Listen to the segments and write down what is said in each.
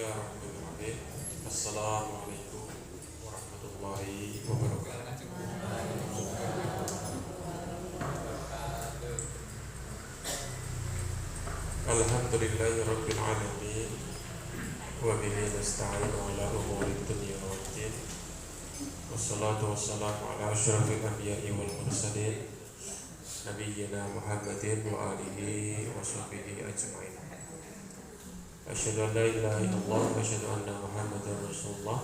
Bismillahirrahmanirrahim. Assalamualaikum warahmatullahi wabarakatuh. Alhamdulillahirabbil alamin wa bihi nasta'inu ala umuri dunya waddin. Wassalatu wassalamu ala asyrafil anbiya'i wal mursalin nabiyyina Muhammadin wa alihi wa sahbihi ajma'in. Asyhadu an la ilaha illallah wa asyhadu anna Muhammadar Rasulullah.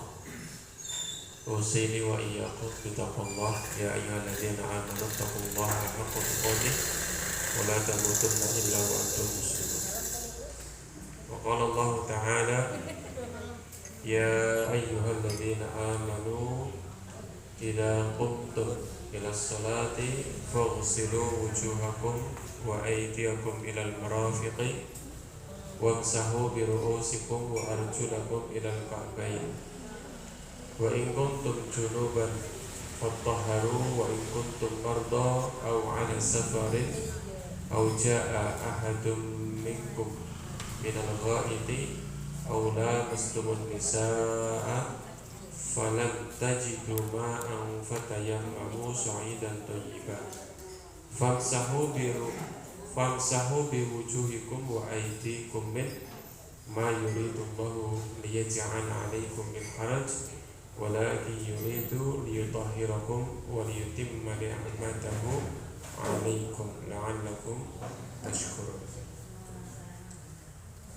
Usini wa iyyakum bittaqwallah ya ayyuhalladzina amanu taqullaha haqqa tuqatih wa la tamutunna illa wa antum muslimun. Wa qala Allah ta'ala ya ayyuhalladzina amanu idza qumtum ila sholati faghsilu wujuhakum wa aydiyakum ilal marafiqi wamsahu bi ru'usikum wa arjulakum ilal ka'bayn wa in kuntum junuban fattahharu wa in kuntum marda aw 'ala safarin aw jaa'a ahadun minkum minal gha'iti aw lamastumun nisaa'a falam tajidu ma'an fatayammamu sa'idan thayyiban famsahu bi wujuhikum wa aydikum min ma yuridullahu liyaj'ala 'alaikum min haraj walakin yuridu liyutahhirakum wa liyutimma ni'matahu 'alaikum la'allakum tashkurun.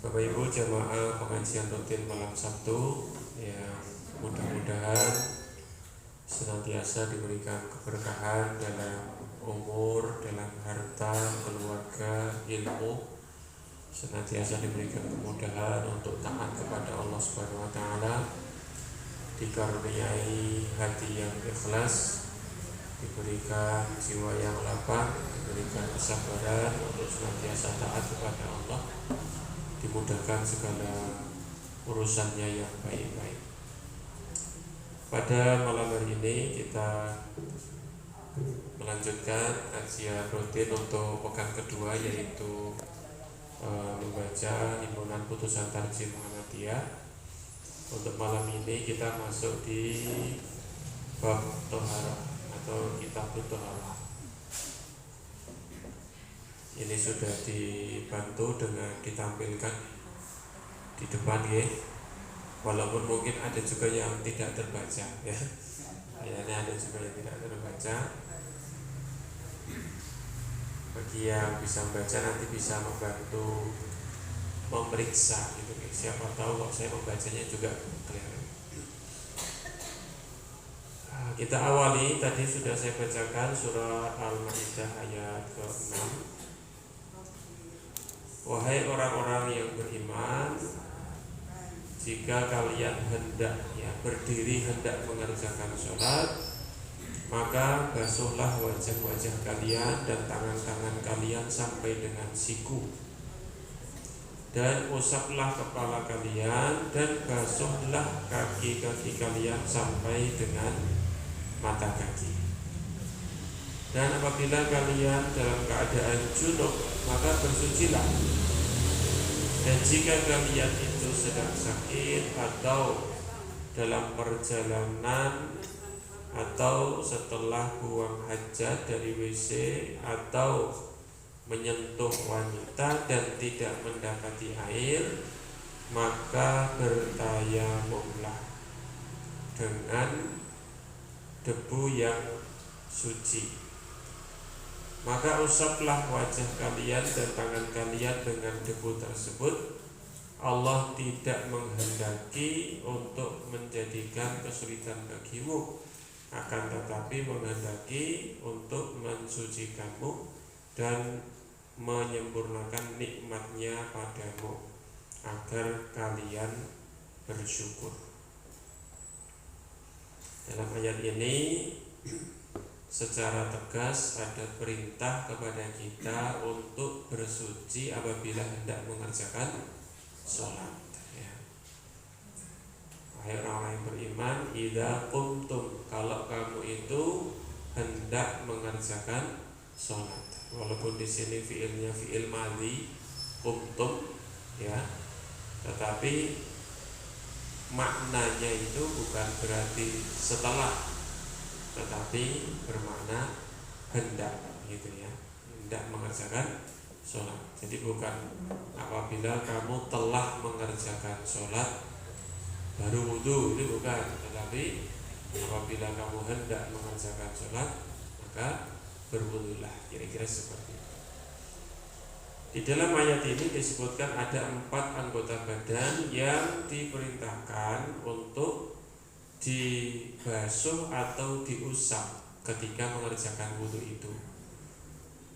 Bapak Ibu jamaah pengajian rutin malam Sabtu yang mudah-mudahan senantiasa diberikan keberkahan dalam umur, dalam harta, keluarga, ilmu, senantiasa diberikan kemudahan untuk taat kepada Allah Subhanahu wa taala, dikaruniai hati yang ikhlas, diberikan jiwa yang lapang, diberikan kesabaran untuk senantiasa taat kepada Allah, dimudahkan segala urusannya yang baik-baik. Pada malam hari ini kita melanjutkan kajian rutin untuk pekan kedua, yaitu membaca himpunan putusan tarjih Muhammadiyah. Untuk malam ini kita masuk di bab Toharah atau kitab Toharah. Ini sudah dibantu dengan ditampilkan di depan ya. Walaupun mungkin ada juga yang tidak terbaca ya. Kayaknya ada juga yang tidak terbaca. Bagi yang bisa membaca nanti bisa membantu memeriksa gitu. Siapa tahu kok saya membacanya juga clear. Kita awali, tadi sudah saya bacakan surah Al-Maidah ayat ke-6. Wahai orang-orang yang beriman, jika kalian hendak berdiri hendak mengerjakan sholat, maka basuhlah wajah-wajah kalian dan tangan-tangan kalian sampai dengan siku, dan usaplah kepala kalian, dan basuhlah kaki-kaki kalian sampai dengan mata kaki. Dan apabila kalian dalam keadaan junub, maka bersucilah. Dan jika kalian itu sedang sakit atau dalam perjalanan atau setelah buang hajat dari WC atau menyentuh wanita dan tidak mendapati air, maka bertayamumlah dengan debu yang suci. Maka usaplah wajah kalian dan tangan kalian dengan debu tersebut. Allah tidak menghendaki untuk menjadikan kesulitan bagimu, akan tetapi menghendaki untuk mensucikanmu dan menyempurnakan nikmatnya padamu agar kalian bersyukur. Dalam ayat ini secara tegas ada perintah kepada kita untuk bersuci apabila hendak mengerjakan sholat ya. Wahai orang yang beriman, idza qumtum, kalau kamu itu hendak mengerjakan sholat. Walaupun di sini fiilnya fiil madhi, qumtum ya, tetapi maknanya itu bukan berarti setelah, tetapi bermakna hendak, gitu ya, hendak mengerjakan sholat. Jadi bukan apabila kamu telah mengerjakan sholat baru wudhu, itu bukan, tetapi apabila kamu hendak mengerjakan sholat maka berwudhulah, kira-kira seperti itu. Di dalam ayat ini disebutkan ada 4 anggota badan yang diperintahkan untuk dibasuh atau diusap ketika mengerjakan wudhu itu.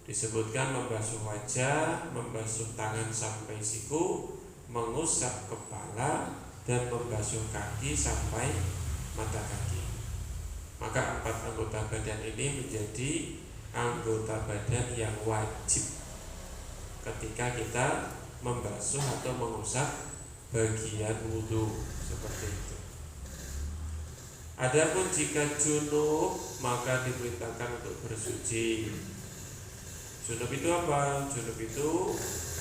Disebutkan membasuh wajah, membasuh tangan sampai siku, mengusap kepala, dan membasuh kaki sampai mata kaki. Maka 4 anggota badan ini menjadi anggota badan yang wajib ketika kita membasuh atau mengusap bagian wudhu, seperti itu. Adapun jika junub maka diperintahkan untuk bersuci. Junub itu apa? Junub itu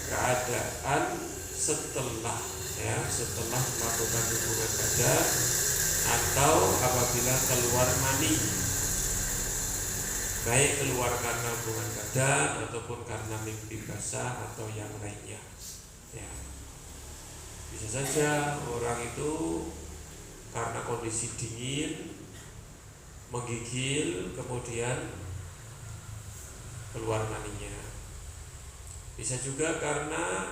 keadaan setelah melakukan hubungan badan atau apabila keluar mani, baik keluar karena hubungan badan ataupun karena mimpi basah atau yang lainnya. Ya. Bisa saja orang itu karena kondisi dingin menggigil kemudian keluar maninya. Bisa juga karena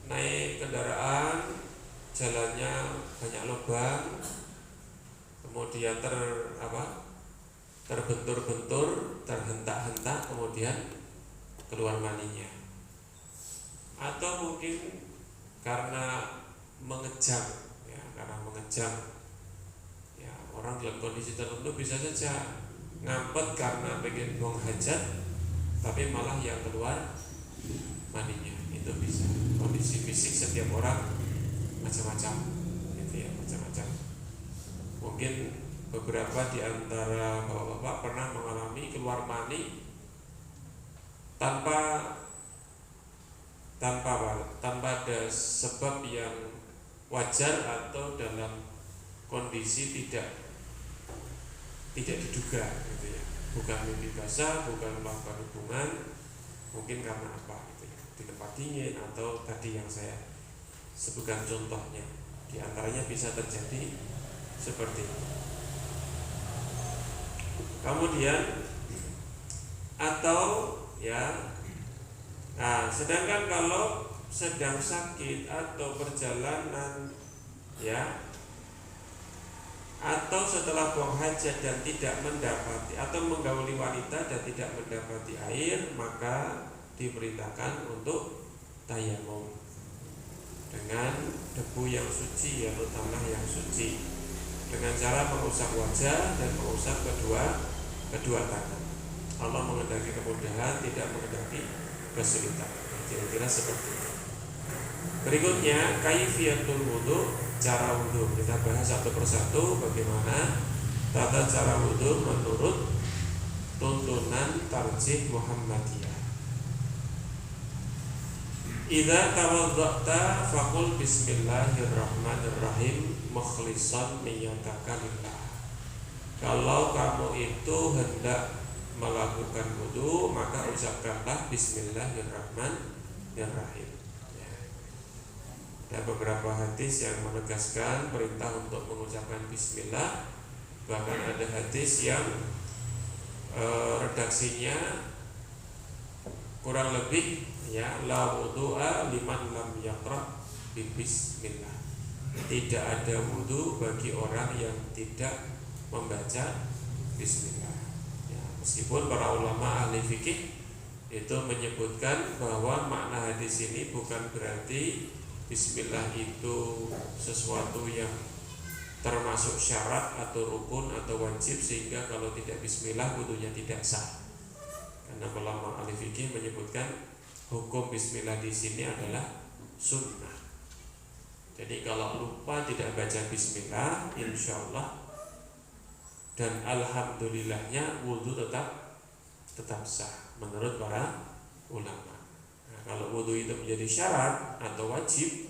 naik kendaraan jalannya banyak lubang kemudian terbentur-bentur, terhentak-hentak, kemudian keluar maninya. Atau mungkin karena mengejang, ya, ya, orang dalam kondisi tertentu bisa saja ngampet karena pengen buang hajat, tapi malah yang keluar maninya. Itu bisa. Kondisi fisik setiap orang macam-macam, gitu ya, macam-macam. Mungkin beberapa di antara bapak-bapak pernah mengalami keluar mani tanpa ada sebab yang wajar atau dalam kondisi tidak diduga, gitu ya. Bukan mimpi basah, bukan melakukan hubungan, mungkin karena apa, gitu ya, di tempat dingin atau tadi yang saya sebutkan contohnya. Di antaranya bisa terjadi seperti itu. Kemudian atau ya, sedangkan kalau sedang sakit atau perjalanan, ya, atau setelah buang hajat dan tidak mendapati, atau menggauli wanita dan tidak mendapati air, maka diberitakan untuk tayamum dengan debu yang suci, yaitu tanah yang suci, dengan cara mengusap wajah dan mengusap kedua tangan. Allah mengendaki kemudahan, tidak mengendaki kesulitan. Kira-kira seperti itu. Berikutnya kaifiyatul wudu, cara wudu. Kita bahas satu persatu bagaimana tata cara wudu menurut tuntunan tarjih Muhammadiyah. Idza tawadda'ta faqul bismillahirrahmanirrahim mukhlishan niyyataka lillah. Kalau kamu itu hendak melakukan wudu, maka ucapkanlah bismillahirrahmanirrahim. Ya. Ada beberapa hadis yang menegaskan perintah untuk mengucapkan bismillah. Bahkan ada hadis yang redaksinya kurang lebih, ya, la wudu'a liman lam yaqra bi bismillah. Tidak ada wudu bagi orang yang tidak membaca bismillah. Ya, meskipun para ulama ahli fikih itu menyebutkan bahwa makna hadis ini bukan berarti bismillah itu sesuatu yang termasuk syarat atau rukun atau wajib, sehingga kalau tidak bismillah wudunya tidak sah. Karena ulama ahli fikih menyebutkan hukum bismillah di sini adalah sunnah. Jadi kalau lupa tidak baca bismillah, insyaallah dan alhamdulillahnya wudu tetap sah menurut para ulama. Nah, kalau wudu itu menjadi syarat atau wajib,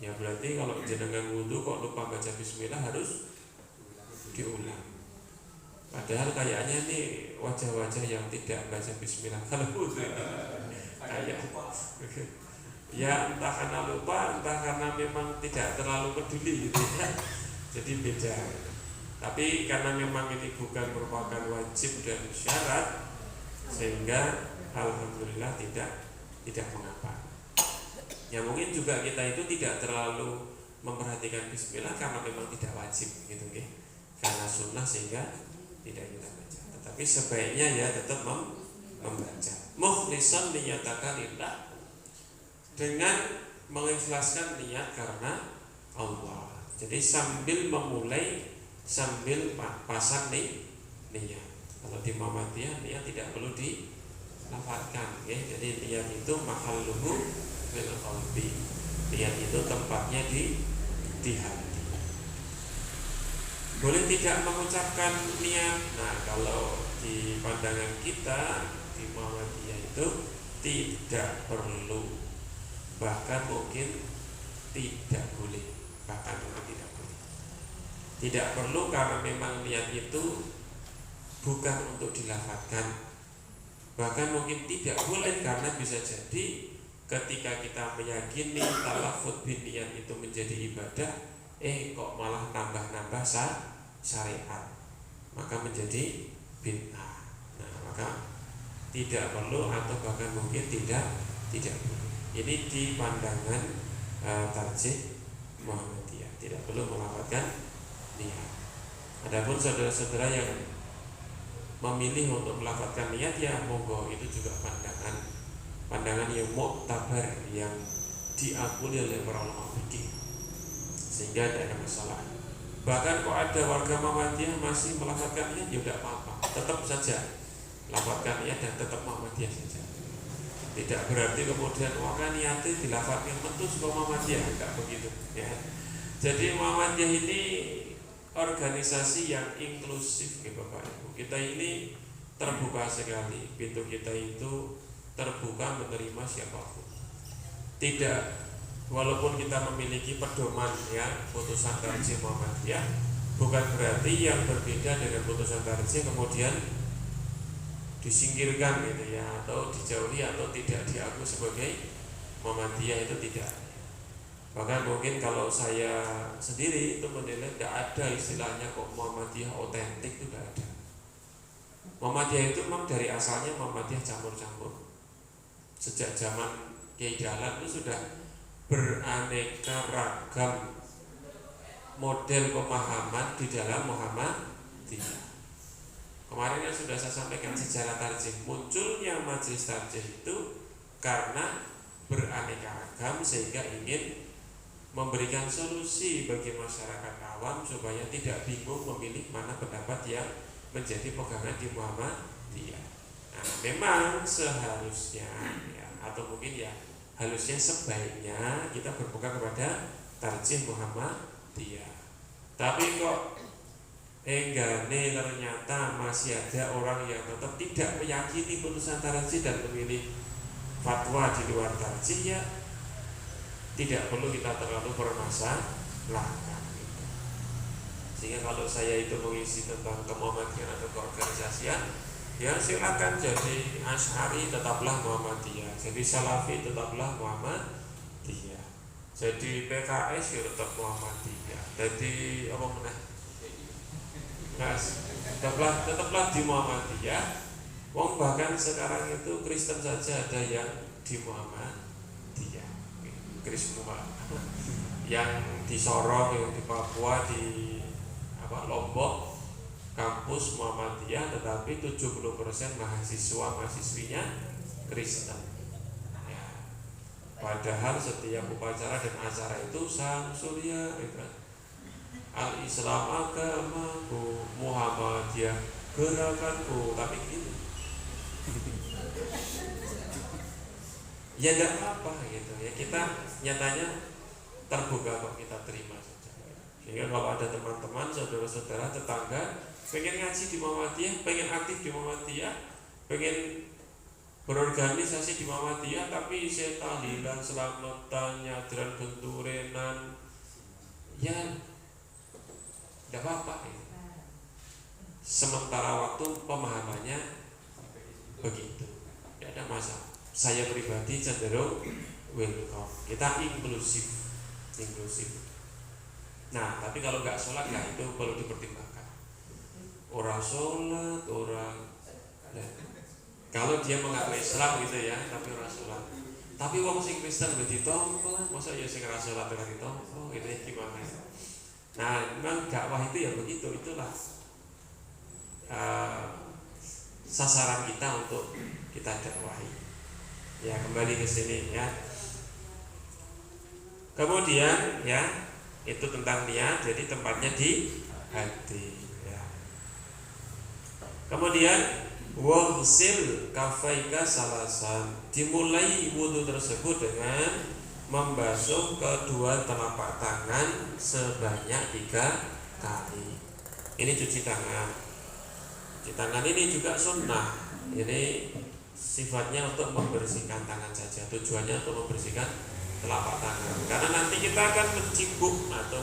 Ya berarti kalau jenengan wudu kok lupa baca bismillah harus diulang. Padahal kayaknya nih wajah-wajah yang tidak baca bismillah kalau wudu kayak ya entah karena lupa, entah karena memang tidak terlalu peduli gitu ya. Jadi beda. Tapi karena memang ini bukan merupakan wajib dan syarat, sehingga alhamdulillah tidak mengapa. Ya mungkin juga kita itu tidak terlalu memperhatikan bismillah karena memang tidak wajib gitu ya. Karena sunnah sehingga tidak kita baca. Tetapi sebaiknya ya tetap membaca. Mukhlishan niyataka lillah, dengan mengikhlaskan niat karena Allah. Jadi sambil memulai, sambil pasang niat. Kalau di Muhammadiyah niat tidak perlu dilafalkan, ya. Jadi niat itu mahalluhu fil qalbi. Niat itu tempatnya di hati. Boleh tidak mengucapkan niat. Nah, kalau di pandangan kita di Muhammadiyah itu tidak perlu, bahkan mungkin tidak boleh, bahkan mungkin tidak boleh. Tidak perlu karena memang niat itu bukan untuk dilafalkan. Bahkan mungkin tidak boleh karena bisa jadi ketika kita meyakini talafut bin niat itu menjadi ibadah, kok malah nambah-nambah syariat, maka menjadi bid'ah. Nah, maka tidak perlu atau bahkan mungkin tidak perlu. Ini di pandangan tarjih Muhammadiyah, tidak perlu melafalkan niat. Adapun saudara-saudara yang memilih untuk melafalkan niat, ya monggo, itu juga pandangan yang muktabar, yang diakui oleh para ulama fikih, sehingga tidak ada masalah. Bahkan kok ada warga Muhammadiyah masih melafalkan niat, ya tidak apa-apa, tetap saja lafalkan niat dan tetap Muhammadiyah saja. Tidak berarti kemudian orang niatnya dilafalkan mentus ke Muhammadiyah, enggak begitu ya. Jadi Muhammadiyah ini organisasi yang inklusif ya Bapak Ibu. Kita ini terbuka sekali, pintu kita itu terbuka menerima siapapun. Tidak, walaupun kita memiliki pedoman ya putusan tarjih Muhammadiyah, bukan berarti yang berbeda dengan putusan tarjih kemudian disingkirkan gitu ya, atau dijauhi atau tidak diakui sebagai Muhammadiyah, itu tidak. Bahkan mungkin kalau saya sendiri itu menilai tidak ada istilahnya kok Muhammadiyah otentik, itu tidak ada. Muhammadiyah itu memang dari asalnya Muhammadiyah campur-campur. Sejak zaman Kiai Dahlan itu sudah beraneka ragam model pemahaman di dalam Muhammadiyah. Kemarin yang sudah saya sampaikan sejarah tarjih, munculnya majelis tarjih itu karena beraneka ragam sehingga ingin memberikan solusi bagi masyarakat awam supaya tidak bingung memilih mana pendapat yang menjadi pegangan di Muhammadiyah. Nah, memang seharusnya ya, atau mungkin ya harusnya sebaiknya kita berpegang kepada tarjih Muhammadiyah. Tapi kok enggane ternyata masih ada orang yang tetap tidak meyakini putusan tarjih dan memilih fatwa di luar tarjih, ya tidak perlu kita terlalu bermasalahkan gitu. Sehingga kalau saya itu mengisi tentang kemuhammadiyah atau keorganisasian, ya silakan. Jadi Asy'ari tetaplah Muhammadiyah, jadi Salafi tetaplah Muhammadiyah, jadi PKS ya tetap Muhammadiyah, jadi apa meneh, tetaplah di Muhammadiyah. Wong bahkan sekarang itu Kristen saja ada yang di Muhammadiyah, Krismua, yang di Sorong, yang di Papua, di Lombok, kampus Muhammadiyah, tetapi 70% mahasiswinya Kristen. Ya. Padahal setiap upacara dan acara itu Sang Surya itu Al-Islam agamaku, Muhammadiyah gerakanku, tapi gitu. Ya enggak apa-apa gitu ya, kita nyatanya terbuka kok, kita terima saja. Sehingga kalau ada teman-teman, saudara-saudara, tetangga pengen ngaji di Muhammadiyah, pengen aktif di Muhammadiyah, pengen berorganisasi di Muhammadiyah tapi isih tahlilan, selamatan, nyadran benturenan, ya tidak apa-apa gitu. Sementara waktu pemahamannya begitu, tidak ada masalah. Saya pribadi cenderung welcome, kita inklusif. Nah, tapi kalau nggak sholat, ya itu perlu dipertimbangkan. Orang sholat, kalau dia mengaku Islam gitu ya, tapi orang sholat. Tapi wong sing Kristen wis ditompo, masa ya sing ora sholat ora ditompo, itu ya gimana? Nah, memang dakwah itu ya begitu, itulah sasaran kita untuk kita dakwahi. Ya, kembali ke sini ya. Kemudian ya, itu tentang niat, jadi tempatnya di hati ya. Kemudian waghsil kafaika salasan, dimulai wudhu tersebut dengan membasuh kedua telapak tangan sebanyak 3 kali. Ini cuci tangan. Cuci tangan ini juga sunnah. Ini sifatnya untuk membersihkan tangan saja. Tujuannya untuk membersihkan telapak tangan. Karena nanti kita akan mencibuk atau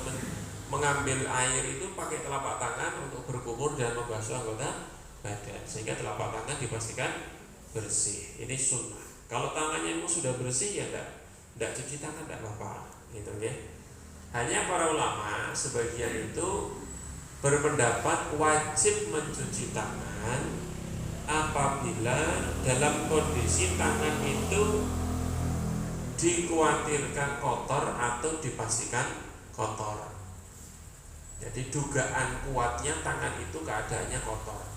mengambil air itu pakai telapak tangan untuk berkumur dan membasuh anggota badan, sehingga telapak tangan dipastikan bersih. Ini sunnah. Kalau tangannya sudah bersih ya tidak cuci tangan tidak apa-apa, gitu ya. Hanya para ulama sebagian itu berpendapat wajib mencuci tangan apabila dalam kondisi tangan itu dikhawatirkan kotor atau dipastikan kotor. Jadi dugaan kuatnya tangan itu keadaannya kotor.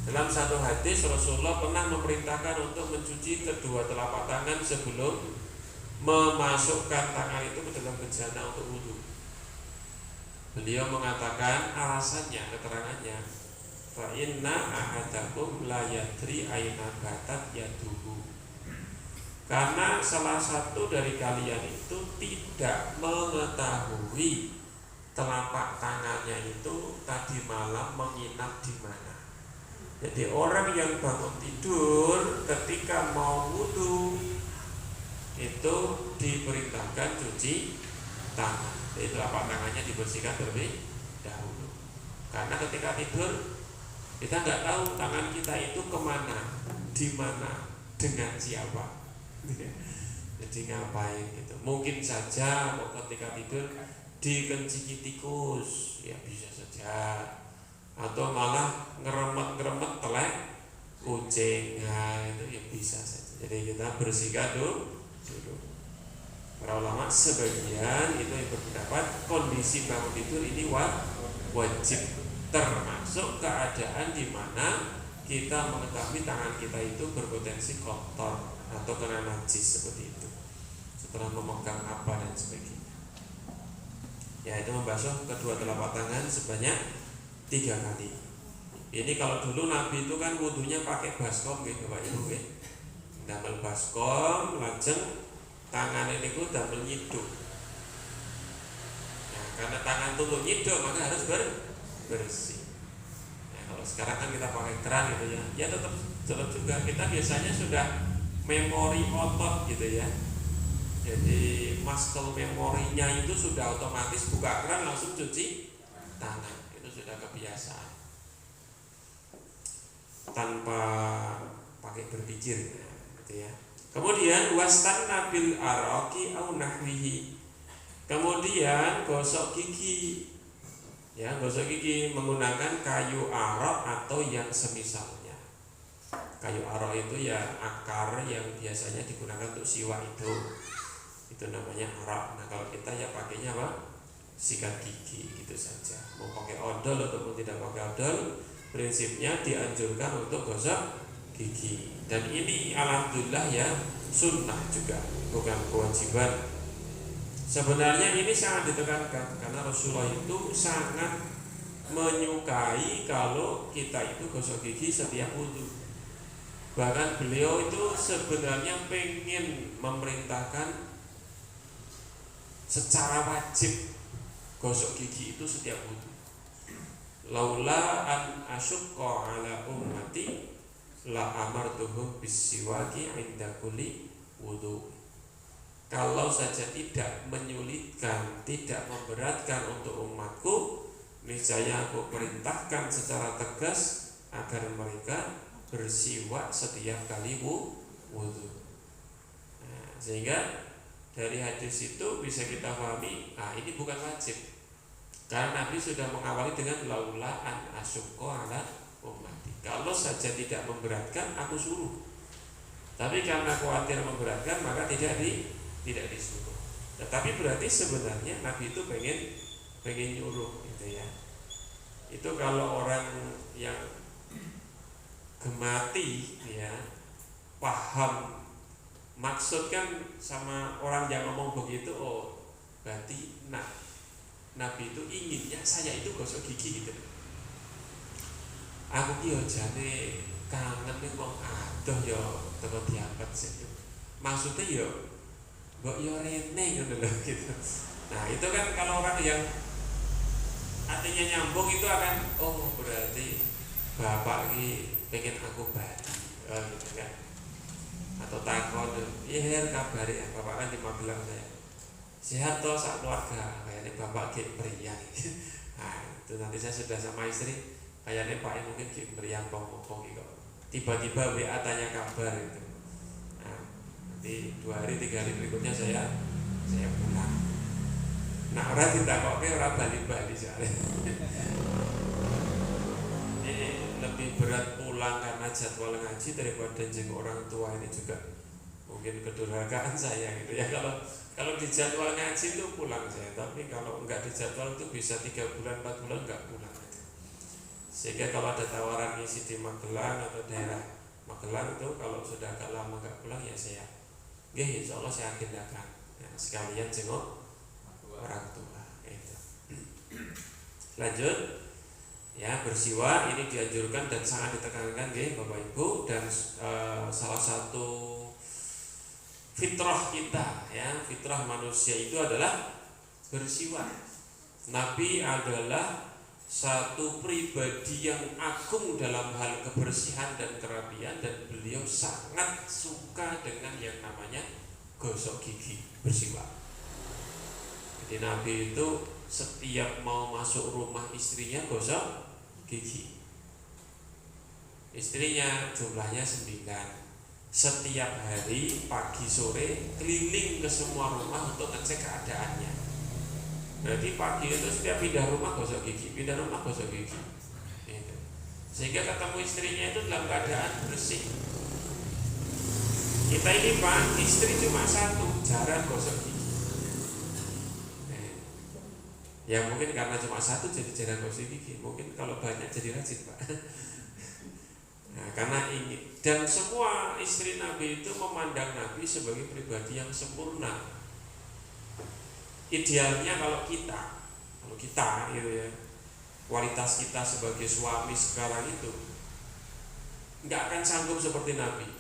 Dalam satu hadis Rasulullah pernah memerintahkan untuk mencuci kedua telapak tangan sebelum memasukkan tangan itu ke dalam bejana untuk wudhu. Beliau mengatakan alasannya, keterangannya, fa inna ahadakum la yadri aina batat yaduhu. Karena salah satu dari kalian itu tidak mengetahui telapak tangannya itu tadi malam menginap di mana. Jadi orang yang bangun tidur ketika mau wudhu itu diperintahkan cuci tangan. Jadi telapak tangannya dibersihkan terlebih dahulu. Karena ketika tidur kita nggak tahu tangan kita itu kemana, di mana, dengan siapa. Jadi ngapain gitu. Mungkin saja ketika tidur dikenciki tikus, ya bisa saja. Atau malah ngeremet telek kucing, nah itu ya bisa saja. Jadi kita bersihkan dulu. Para ulama sebagian itu yang berpendapat kondisi bangun tidur ini wajib, termasuk keadaan di mana kita mengetahui tangan kita itu berpotensi kotor atau kena najis seperti itu setelah memegang apa dan sebagainya. Ya, itu membasuh kedua telapak tangan sebanyak 3 kali. Ini kalau dulu Nabi itu kan wudunya pakai baskom gitu Bapak Ibu ya. Damel baskom, lajeng tangan ini ku damel nyiduk. Nah, karena tangan itu nyiduk maka harus bersih. Nah, kalau sekarang kan kita pakai keran gitu ya. Ya tetap juga kita biasanya sudah memori otot gitu ya. Jadi muscle memorinya itu sudah otomatis buka keran langsung cuci tangan. Sudah kebiasaan tanpa pakai berpikir gitu ya. Kemudian wastan nabil araqi au nahwihi. Kemudian gosok gigi. Ya, gosok gigi menggunakan kayu araq atau yang semisalnya. Kayu araq itu ya akar yang biasanya digunakan untuk siwak itu namanya araq. Nah, kalau kita ya pakainya apa? Sikat gigi gitu saja. Mau pakai odol ataupun tidak pakai odol, prinsipnya dianjurkan untuk gosok gigi. Dan ini alhamdulillah ya sunnah juga, bukan kewajiban. Sebenarnya ini sangat ditekankan karena Rasulullah itu sangat menyukai kalau kita itu gosok gigi setiap wudhu. Bahkan beliau itu sebenarnya pengen memerintahkan secara wajib gosok gigi itu setiap wudhu. Laula an asyqa ala ummati la amartuhum bisiwaki inda kulli wudu. Kalau saja tidak menyulitkan, tidak memberatkan untuk umatku, niscaya aku perintahkan secara tegas agar mereka bersiwak setiap kali wudu. Nah, sehingga dari hadis itu bisa kita pahami, ini bukan wajib. Karena Nabi sudah mengawali dengan laula an asyqa ala ummati. Kalau saja tidak memberatkan, aku suruh. Tapi karena khawatir memberatkan, maka tidak disuruh. Tetapi berarti sebenarnya Nabi itu pengen nyuruh, gitu ya. Itu kalau orang yang gemati, ya, paham maksud kan sama orang yang ngomong begitu, berarti Nabi itu inginnya saya itu gosok gigi gitu. Aku ki yo jane kangen ning wong adoh yo teko diangkat sih. Maksudnya yo mbok yo rene ngono lho gitu. Nah, itu kan kalau orang yang artinya nyambung itu akan berarti bapak ki pengen aku badi. Gitu kan. Atau takon, "Iya, kabare ya bapak kan di Magelang saya." Sehat toh sak keluarga, kayaknya bapak ki meriang. Nah, itu nanti saya sudah sama istri, kayaknya Pak mungkin meriang pong-pong gitu. Tiba-tiba WA tanya kabar itu. Nah, nanti 2 hari 3 hari berikutnya saya pulang. Nah, orang ditakoknya orang bali-bali soalnya. Ini lebih berat pulang karena jadwal ngaji daripada jenguk orang tua. Ini juga mungkin kedurhakaan saya gitu ya. Kalau di jadwal ngaji itu pulang saya, tapi kalau enggak di jadwal itu bisa 3 bulan 4 bulan enggak pulang. Sehingga kalau ada tawaran ngisi di Magelang atau daerah Magelang itu, kalau sudah agak lama enggak pulang ya saya, insya Allah saya agendakan sekalian jenguk orang tua. Itu. Lanjut, ya, bersiwak ini dianjurkan dan sangat ditekankan, Bapak Ibu, dan salah satu fitrah kita, ya, fitrah manusia itu adalah bersiwak. Nabi adalah satu pribadi yang agung dalam hal kebersihan dan kerapian, dan beliau sangat suka dengan yang namanya gosok gigi, bersiwak. Jadi Nabi itu setiap mau masuk rumah istrinya gosok gigi. Istrinya jumlahnya 9. Setiap hari pagi sore keliling ke semua rumah untuk ngecek keadaannya. Berarti pagi itu setiap pindah rumah gosok gigi, pindah rumah gosok gigi. Gitu. Sehingga ketemu istrinya itu dalam keadaan bersih. Kita ini Pak, istri cuma 1, jarang gosok gigi. Ya mungkin karena cuma 1 jadi jarang gosok gigi. Mungkin kalau banyak jadi rajin Pak. Nah, karena ini, dan semua istri Nabi itu memandang Nabi sebagai pribadi yang sempurna. Idealnya kalau kita gitu ya, kualitas kita sebagai suami sekarang itu nggak akan sanggup seperti Nabi.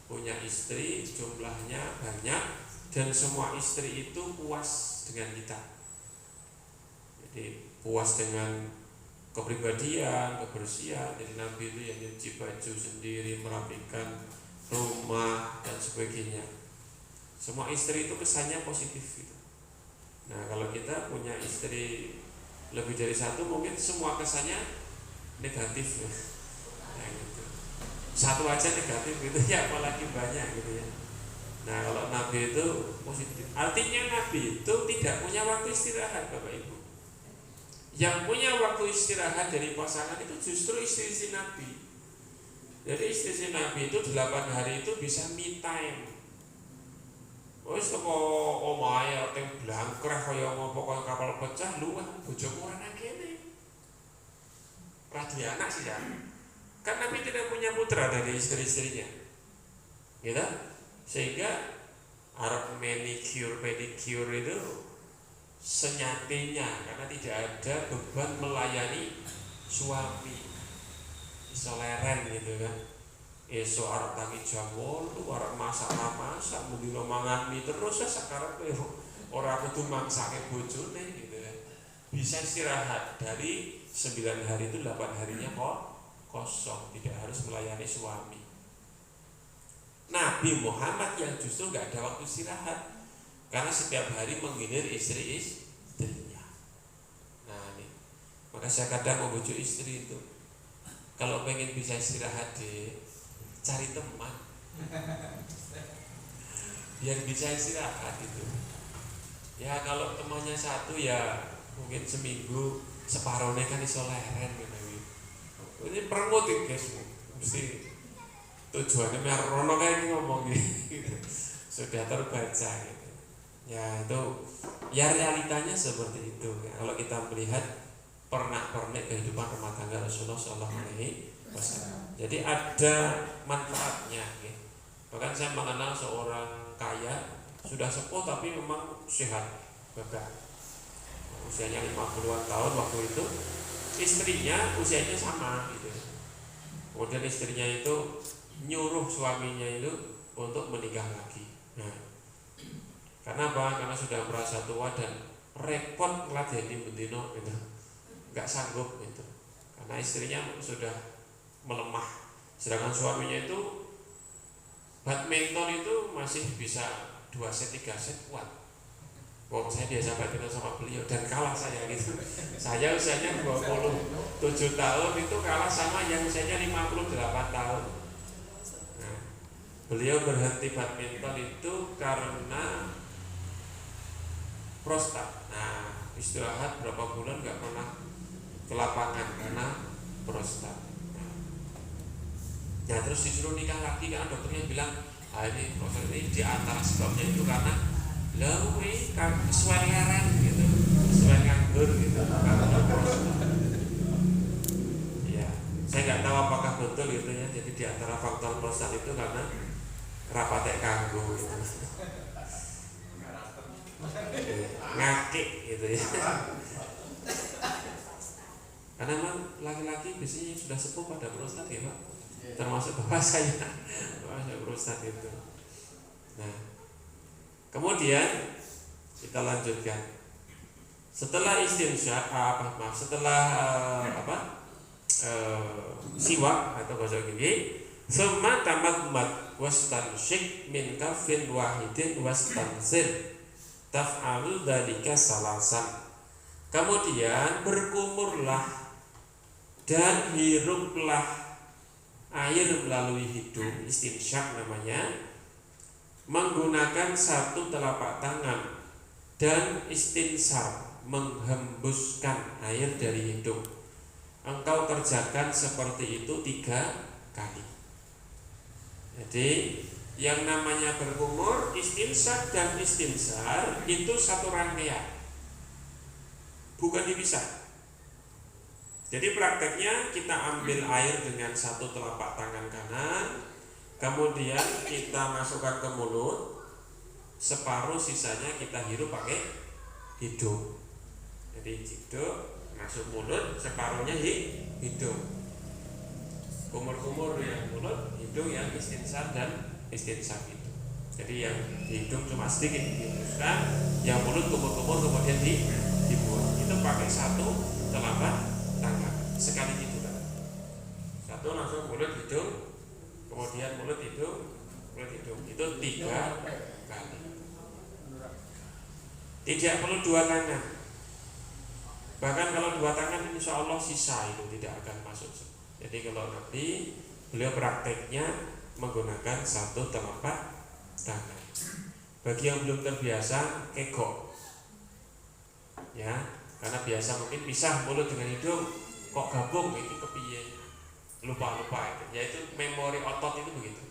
Punya istri jumlahnya banyak dan semua istri itu puas dengan kita. Jadi puas dengan kepribadian, kebersihan. Jadi Nabi itu yang nyuci baju sendiri, merapikan rumah dan sebagainya. Semua istri itu kesannya positif gitu. Nah, kalau kita punya istri lebih dari 1, mungkin semua kesannya negatif. Nah, gitu. 1 aja negatif gitu ya, apalagi banyak gitu ya. Nah, kalau Nabi itu positif. Artinya Nabi itu tidak punya waktu istirahat, Bapak Ibu. Yang punya waktu istirahat dari pasangan itu justru istri-istri Nabi. Jadi istri-istri Nabi itu 8 hari itu bisa me time. Wis teko omahe teng blangkreh kaya ngopo kaya kapal pecah, luwih bojoku ora nang kene. Ra duwe anak sih ya. Kan Nabi tidak punya putra dari istri-istrinya. Gitu? Sehingga arep manicure pedicure itu senyatinya, karena tidak ada beban melayani suami. Iso leren gitu kan. Esok arep tangi jam 8, arep masak, mendino mangan mie terus sakarepe ora kudu mangsake bojone gitu ya. Bisa istirahat dari 9 hari itu 8 harinya kok kosong, tidak harus melayani suami. Nabi Muhammad yang justru nggak ada waktu istirahat, karena setiap hari menggilir istrinya. Nah ini, maka saya kadang membujuk istri itu, kalau pengen bisa istirahat cari teman, biar bisa istirahat itu. Ya kalau temannya satu ya mungkin seminggu separuhnya kan iso leren gitu. Ini perengut ya guys, mesti tujuannya biar rono kayak ngomong gitu. Sudah terbaca gitu. Ya itu, ya realitanya seperti itu. Kalau kita melihat pernak-pernik kehidupan rumah tangga Rasulullah SAW. Jadi ada manfaatnya gitu. Bahkan saya mengenal seorang kaya, sudah sepuh tapi memang sehat, gagah. Usianya 50-an tahun waktu itu, istrinya usianya sama gitu. Kemudian istrinya itu nyuruh suaminya itu untuk menikah lagi. Nah, karena apa? Karena sudah merasa tua dan repot ngeladeni bendino gitu, nggak sanggup gitu. Karena istrinya sudah melemah, sedangkan suaminya itu badminton itu masih bisa 2 set 3 set kuat. Wong saya biasa badminton sama beliau dan kalah saya gitu. Saya usianya 27 tahun itu kalah sama yang usianya 58 tahun. Nah, beliau berhenti badminton itu karena prostat. Nah, istirahat berapa bulan nggak pernah ke lapangan karena prostat. Nah, terus disuruh nikah lagi kan dokternya bilang, ini prostat ini di antara sebabnya itu karena lalu kesuai leren gitu, kesuai nganggur gitu, karena prostat. Ya, saya nggak tahu apakah betul gitu ya. Jadi di antara faktor prostat itu karena rapatek kanggo gitu, ngakik gitu ya. Karena memang laki-laki biasanya sudah sepuh pada prostat ya Pak, termasuk bapak saya, prostat itu. Nah, kemudian kita lanjutkan. Setelah istinsya, siwak atau bahasa gigi, summa tamadmat wastansyik min kafin wahidin wastansir taf'alu dzalika salasan. Kemudian berkumurlah dan hiruplah air melalui hidung, istinsyak namanya, menggunakan satu telapak tangan, dan istinsar, menghembuskan air dari hidung. Engkau kerjakan seperti itu 3 kali. Jadi yang namanya berkumur, istinsak dan istinsar itu satu rangkaian, bukan dipisah. Jadi prakteknya kita ambil air dengan satu telapak tangan kanan, kemudian kita masukkan ke mulut, separuh sisanya kita hirup pakai hidung. Jadi hidung masuk mulut, separuhnya hidung. Kumur-kumur yang mulut, hidung yang istinsar dan istinsar itu. Jadi yang hidung cuma sedikit dihembuskan, yang mulut kumur-kumur kemudian dibuang. Itu pakai satu telapak tangan sekali gitu kan. Satu langsung mulut hidung, kemudian mulut hidung, itu 3 kali. Tidak perlu 2 tangan. Bahkan kalau 2 tangan insya Allah sisa itu tidak akan masuk. Jadi kalau nanti beliau prakteknya menggunakan satu telapak tangan. Bagi yang belum terbiasa, kegok ya, karena biasa mungkin pisah mulut dengan hidung, kok gabung itu kepiye, lupa itu. Yaitu memori otot itu begitu.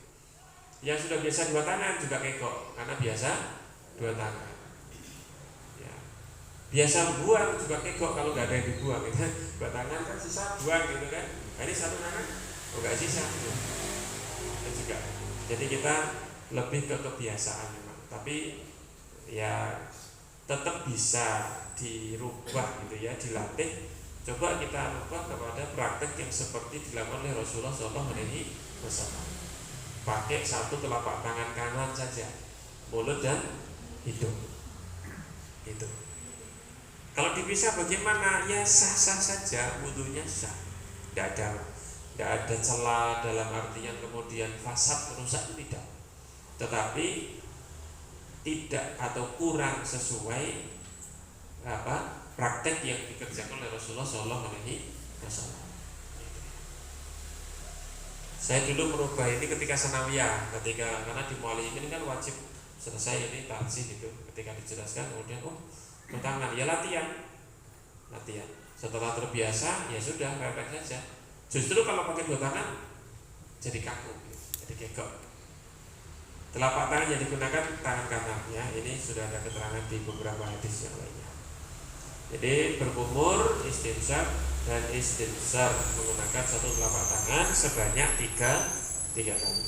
Yang sudah biasa 2 tangan juga kegok karena biasa 2 tangan. Ya. Biasa buang juga kegok kalau nggak ada yang dibuang gitu. 2 tangan kan sisa buang gitu kan. Nah, ini 1 tangan nggak sisa gitu. Itu juga. Jadi kita lebih ke kebiasaan memang. Tapi ya tetap bisa dirubah gitu ya, dilatih. Coba kita rubah kepada praktek yang seperti dilakukan oleh Rasulullah SAW. Pakai satu telapak tangan kanan saja, mulut dan hidung. Itu. Kalau dipisah bagaimana? Ya sah-sah saja, wudunya sah. Tidak ada nggak ada celah dalam artian kemudian fasad merusak, tidak, tetapi tidak atau kurang sesuai praktek yang dikerjakan oleh Rasulullah Shallallahu Alaihi Wasallam. Saya dulu merubah ini ketika sanawiyah, karena di muallim ini kan wajib selesai ini tansih gitu. Ketika dijelaskan kemudian tangan ya latihan. Setelah terbiasa ya sudah repet saja. Justru kalau pakai dua tangan jadi kaku, jadi kekok. Telapak tangan yang digunakan tangan kanan ya. Ini sudah ada keterangan di beberapa hadis yang lainnya. Jadi berkumur, istinsyaq dan istinsar menggunakan satu telapak tangan sebanyak tiga kali.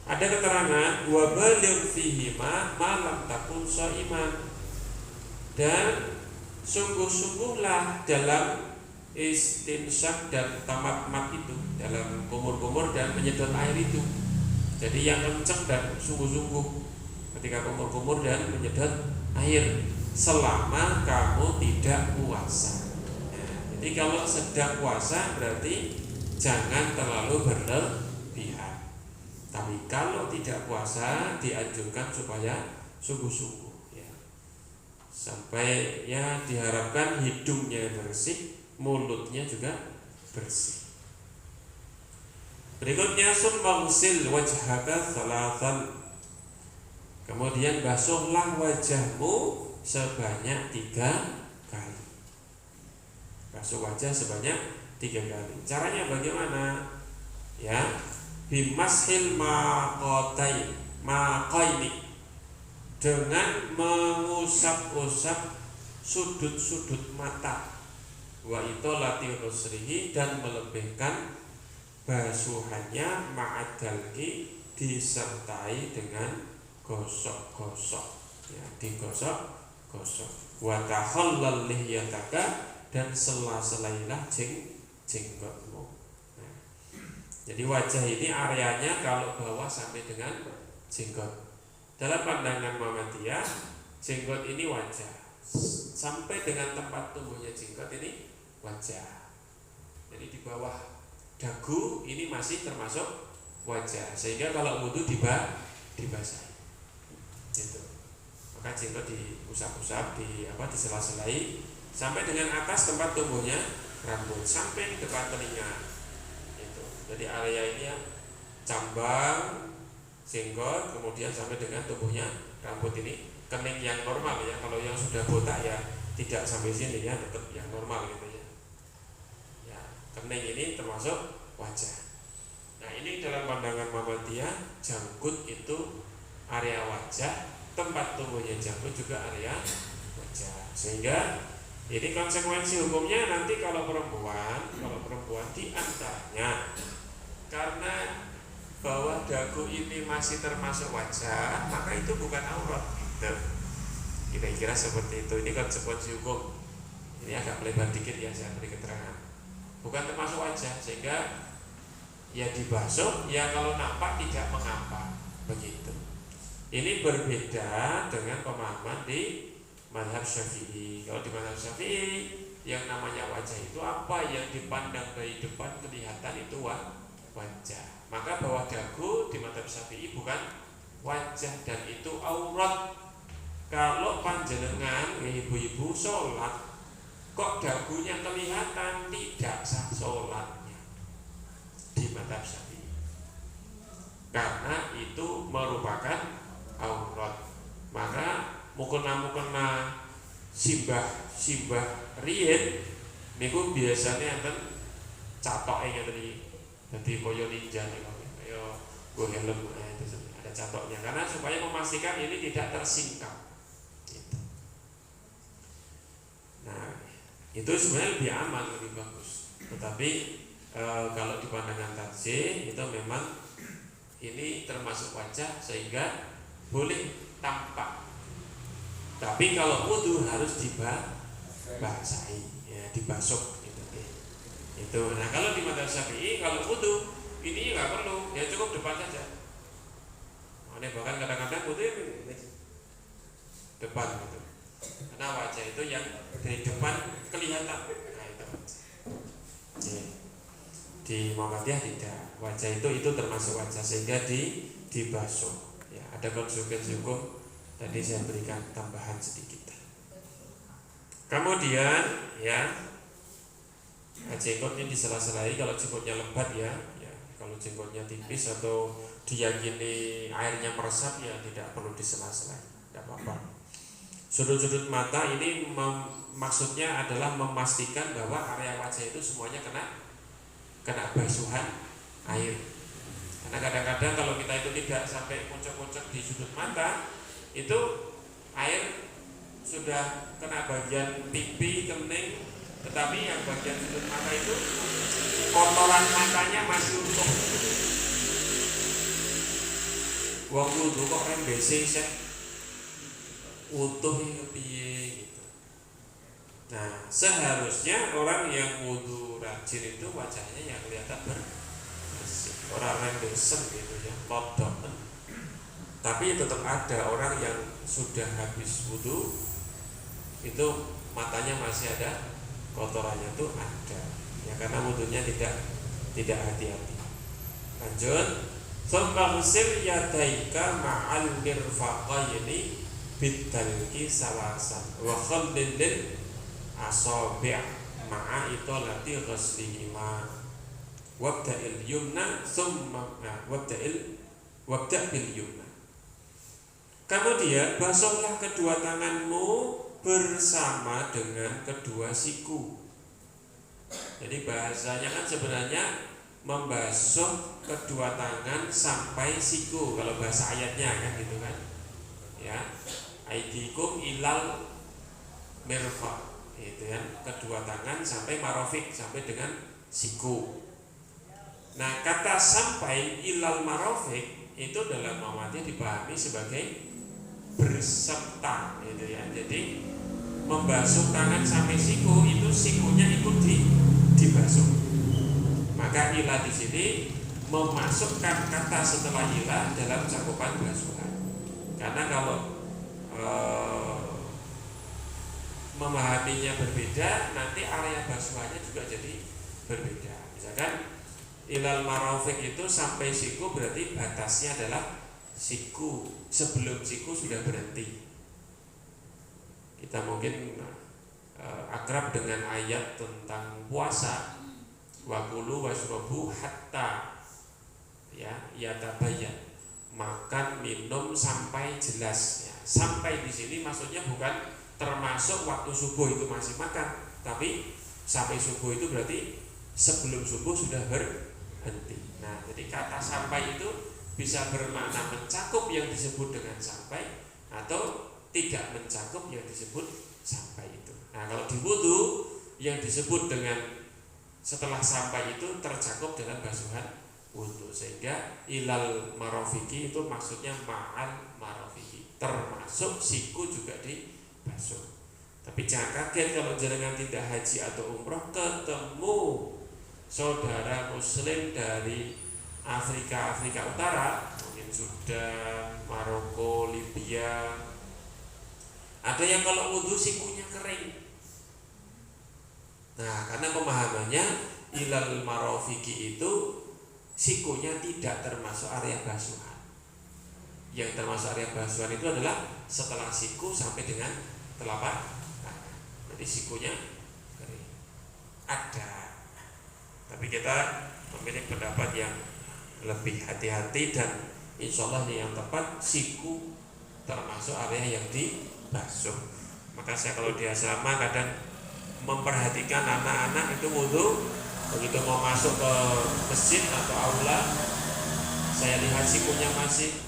Ada keterangan wa baligh fihima malam takun shaiman, dan sungguh-sungguhlah dalam istinsyaq dan tamat itu, dalam kumur-kumur dan menyedot air itu. Jadi yang kencang dan sungguh-sungguh ketika kumur-kumur dan menyedot air selama kamu tidak puasa. Jadi kalau sedang puasa berarti jangan terlalu berlebihan. Tapi kalau tidak puasa dianjurkan supaya sungguh-sungguh ya. Sampai ya diharapkan hidungnya bersih, mulutnya juga bersih. Berikutnya summa ghsil wajhaka thalathan. Kemudian basuhlah wajahmu sebanyak 3 kali. Basuh wajah sebanyak 3 kali. Caranya bagaimana? Ya, bimashil maqaini, dengan mengusap-usap sudut-sudut mata, wa itolati rusrihi, dan melebihkan basuhannya ma'adalki, disertai dengan gosok-gosok ya, digosok-gosok. Wa takhallal lihyataka, dan sela-selailah jenggotmu. Nah, jadi wajah ini areanya kalau bawah sampai dengan jenggot. Dalam pandangan Muhammadiyah, jenggot ini wajah, sampai dengan tempat tumbuhnya jenggot ini wajah. Jadi di bawah dagu ini masih termasuk wajah, sehingga kalau wudu dibasahi gitu. Maka jenggot diusap-usap, disela-selai sampai dengan atas tempat tumbuhnya rambut, sampai di depan telinga itu. Jadi area ini ya, cambang, jenggot, kemudian sampai dengan tumbuhnya rambut ini. Kening yang normal ya, kalau yang sudah botak ya tidak sampai sini ya, tetap yang normal gitu ya. Ya, kening ini termasuk wajah. Nah, ini dalam pandangan Muhammadiyah, janggut itu area wajah, tempat tumbuhnya janggut juga area wajah. Sehingga ini konsekuensi hukumnya nanti kalau perempuan di antaranya karena bawah dagu ini masih termasuk wajah, maka itu bukan aurat gitu. Kira-kira seperti itu. Ini konsekuensi hukum. Ini agak lebar dikit ya, saya beri keterangan. Bukan termasuk wajah, sehingga ya dibasuh, ya kalau nampak tidak mengapa, begitu. Ini berbeda dengan pemahaman di mazhab Syafi'i. Kalau di mazhab Syafi'i, yang namanya wajah itu apa yang dipandang dari depan kelihatan itu wajah. Maka bawah dagu di mazhab Syafi'i bukan wajah dan itu aurat. Kalau panjenengan ibu-ibu sholat kok dagunya kelihatan, tidak sah sholatnya di mazhab Syafi'i, karena itu merupakan aurat. Maka mukena simbah riyen niku biasanya enten catoke ngeten iki. Dadi kaya ninja niku, kaya nggo helm itu ada catoknya, karena supaya memastikan ini tidak tersingkap. Gitu. Nah, itu sebenarnya lebih aman, lebih bagus. Tetapi kalau di pandangan tarjih itu memang ini termasuk wajah sehingga boleh tampak. Tapi kalau wudu harus dibasahi, ya, dibasuh gitu. Itu. Nah, kalau di mazhab Syafi'i kalau wudu ini nggak perlu, ya cukup depan saja. Nah, bahkan kadang-kadang wudu ini depan gitu. Karena wajah itu yang dari depan kelihatan. Nah, itu. Ya. Di Muhammadiyah tidak. Wajah itu termasuk wajah sehingga dibasuh. Ya, ada konsekuensi hukum. Tadi saya berikan tambahan sedikit. Kemudian ya, jenggotnya disela-selai kalau jenggotnya lebat ya. Kalau jenggotnya tipis atau diyakini airnya meresap ya tidak perlu disela-selai, tidak apa-apa. Sudut-sudut mata ini maksudnya adalah memastikan bahwa area wajah itu semuanya kena basuhan air. Karena kadang-kadang kalau kita itu tidak sampai kuncuk-kuncuk di sudut mata, itu air sudah kena bagian pipi, kening, tetapi yang bagian sudut mata itu kotoran matanya masih utuh. Wong wudu kok rembese sih utuh piye gitu. Nah, seharusnya orang yang wudu rajin itu wajahnya yang kelihatan bersih, orang rembesem gitu ya, kodok. Tapi tetap ada orang yang sudah habis wudu itu matanya masih ada kotorannya tuh ada. Ya karena wudunya tidak hati-hati. Lanjut, tsumma ghsil yadaika ma'al mirfaqaini bidalki salasan wa khallil asabi' ma'a itolati ghaslihima wabda'il yumna tsumma wabda' bil yumna. Kemudian basuhlah kedua tanganmu bersama dengan kedua siku. Jadi bahasanya kan sebenarnya membasuh kedua tangan sampai siku kalau bahasa ayatnya kan gitu kan. Ya, aidikum ilal mirfaq itu kan, kedua tangan sampai marofik, sampai dengan siku. Nah, kata sampai ilal marofik itu dalam Muhammadiyah dipahami sebagai berserta gitu ya. Jadi membasuh tangan sampai siku itu sikunya ikut dibasuh. Maka ilah di sini memasukkan kata setelah ilah dalam cakupan basuhan. Karena kalau memahaminya berbeda, nanti area basuhannya juga jadi berbeda. Misalkan ilal marafiq itu sampai siku berarti batasnya adalah siku, sebelum siku sudah berhenti. Kita mungkin akrab dengan ayat tentang puasa, wa kulu washrabu hatta yatabayyan, makan minum sampai jelas ya. Sampai di sini maksudnya bukan termasuk waktu subuh itu masih makan, tapi sampai subuh itu berarti sebelum subuh sudah berhenti. Nah, jadi kata sampai itu bisa bermakna mencakup yang disebut dengan sampai atau tidak mencakup yang disebut sampai itu. Nah, kalau di wudu yang disebut dengan setelah sampai itu tercakup dalam basuhan wudu, sehingga ilal marofiki itu maksudnya ma'al marofiki, termasuk siku juga dibasuh. Tapi jangan kaget kalau jenengan tidak haji atau umroh ketemu saudara muslim dari Afrika Utara, mungkin Sudan, Maroko, Libya. Ada yang kalau wudu sikunya kering. Nah, karena pemahamannya ilal marofiki itu sikunya tidak termasuk area basuhan. Yang termasuk area basuhan itu adalah setelah siku sampai dengan telapak tangan. Jadi sikunya kering. Ada. Tapi kita memilih pendapat yang lebih hati-hati dan insya Allah yang tepat siku termasuk area yang dibasuh. Maka saya kalau di asrama kadang memperhatikan anak-anak itu wudu, begitu mau masuk ke masjid atau aula, saya lihat sikunya masih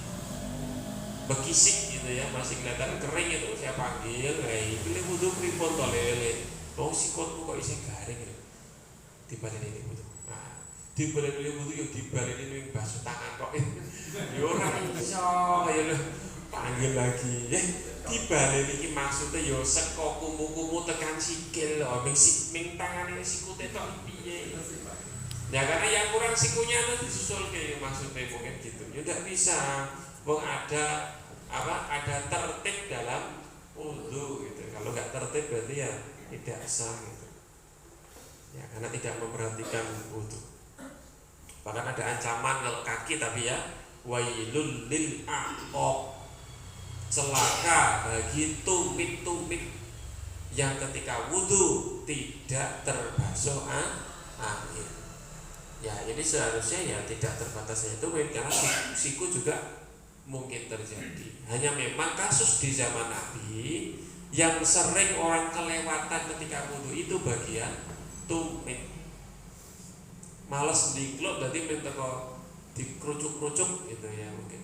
bekisik gitu ya, masih kelihatan kering itu, saya panggil, pilih wudu pripun to lele, sikutmu kok isih garing gitu, dibaleni wudu. Nah, dibaleni wudu yo dibaleni ning basuh tangan kok. Yo ora iso ya lho, panggil lagi. Dibaleni iki maksudnya yo seko kumu-kumu tekan sikil lho, ming tangane sikute tok piye. Ya karena yang kurang sikunya itu disusulke maksudnya mungkin gitu. Ya ndak bisa. Wong ada tertib dalam wudu gitu. Kalau enggak tertib berarti ya tidak sah gitu. Ya karena tidak memperhatikan wudu. Bahkan ada ancaman kalau kaki, tapi ya wailul lil aqab, celaka bagi tumit-tumit yang ketika wudhu tidak terbasuh air. Ya ini seharusnya ya tidak terbatas hanya tumit, karena siku juga mungkin terjadi. Hanya memang kasus di zaman Nabi yang sering orang kelewatan ketika wudhu itu bagian tumit. Males dikluk berarti minta kok dikerucuk-kerucuk gitu ya mungkin.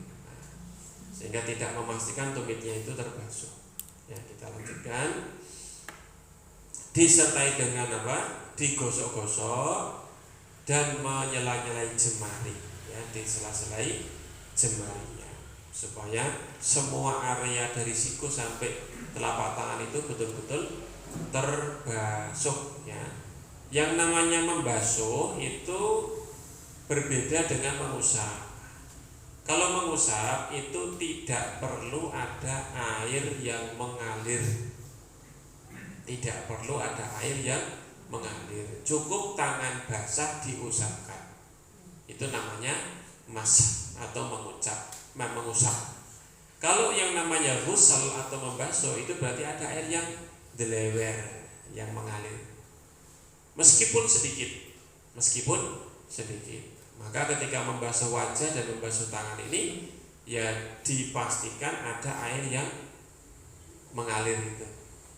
Sehingga tidak memastikan tumitnya itu terbasuh. Ya kita lanjutkan. Disertai dengan apa? Digosok-gosok dan menyela-nyelai jemari, ya, disela-selai jemarinya, supaya semua area dari siku sampai telapak tangan itu betul-betul terbasuh, ya. Yang namanya membasuh itu berbeda dengan mengusap. Kalau mengusap itu tidak perlu ada air yang mengalir. Tidak perlu ada air yang mengalir. Cukup tangan basah diusapkan. Itu namanya masak atau mengusap. Kalau yang namanya ghusl atau membasuh itu berarti ada air yang delewer, yang mengalir. Meskipun sedikit. Maka ketika membasuh wajah dan membasuh tangan ini ya dipastikan ada air yang mengalir itu.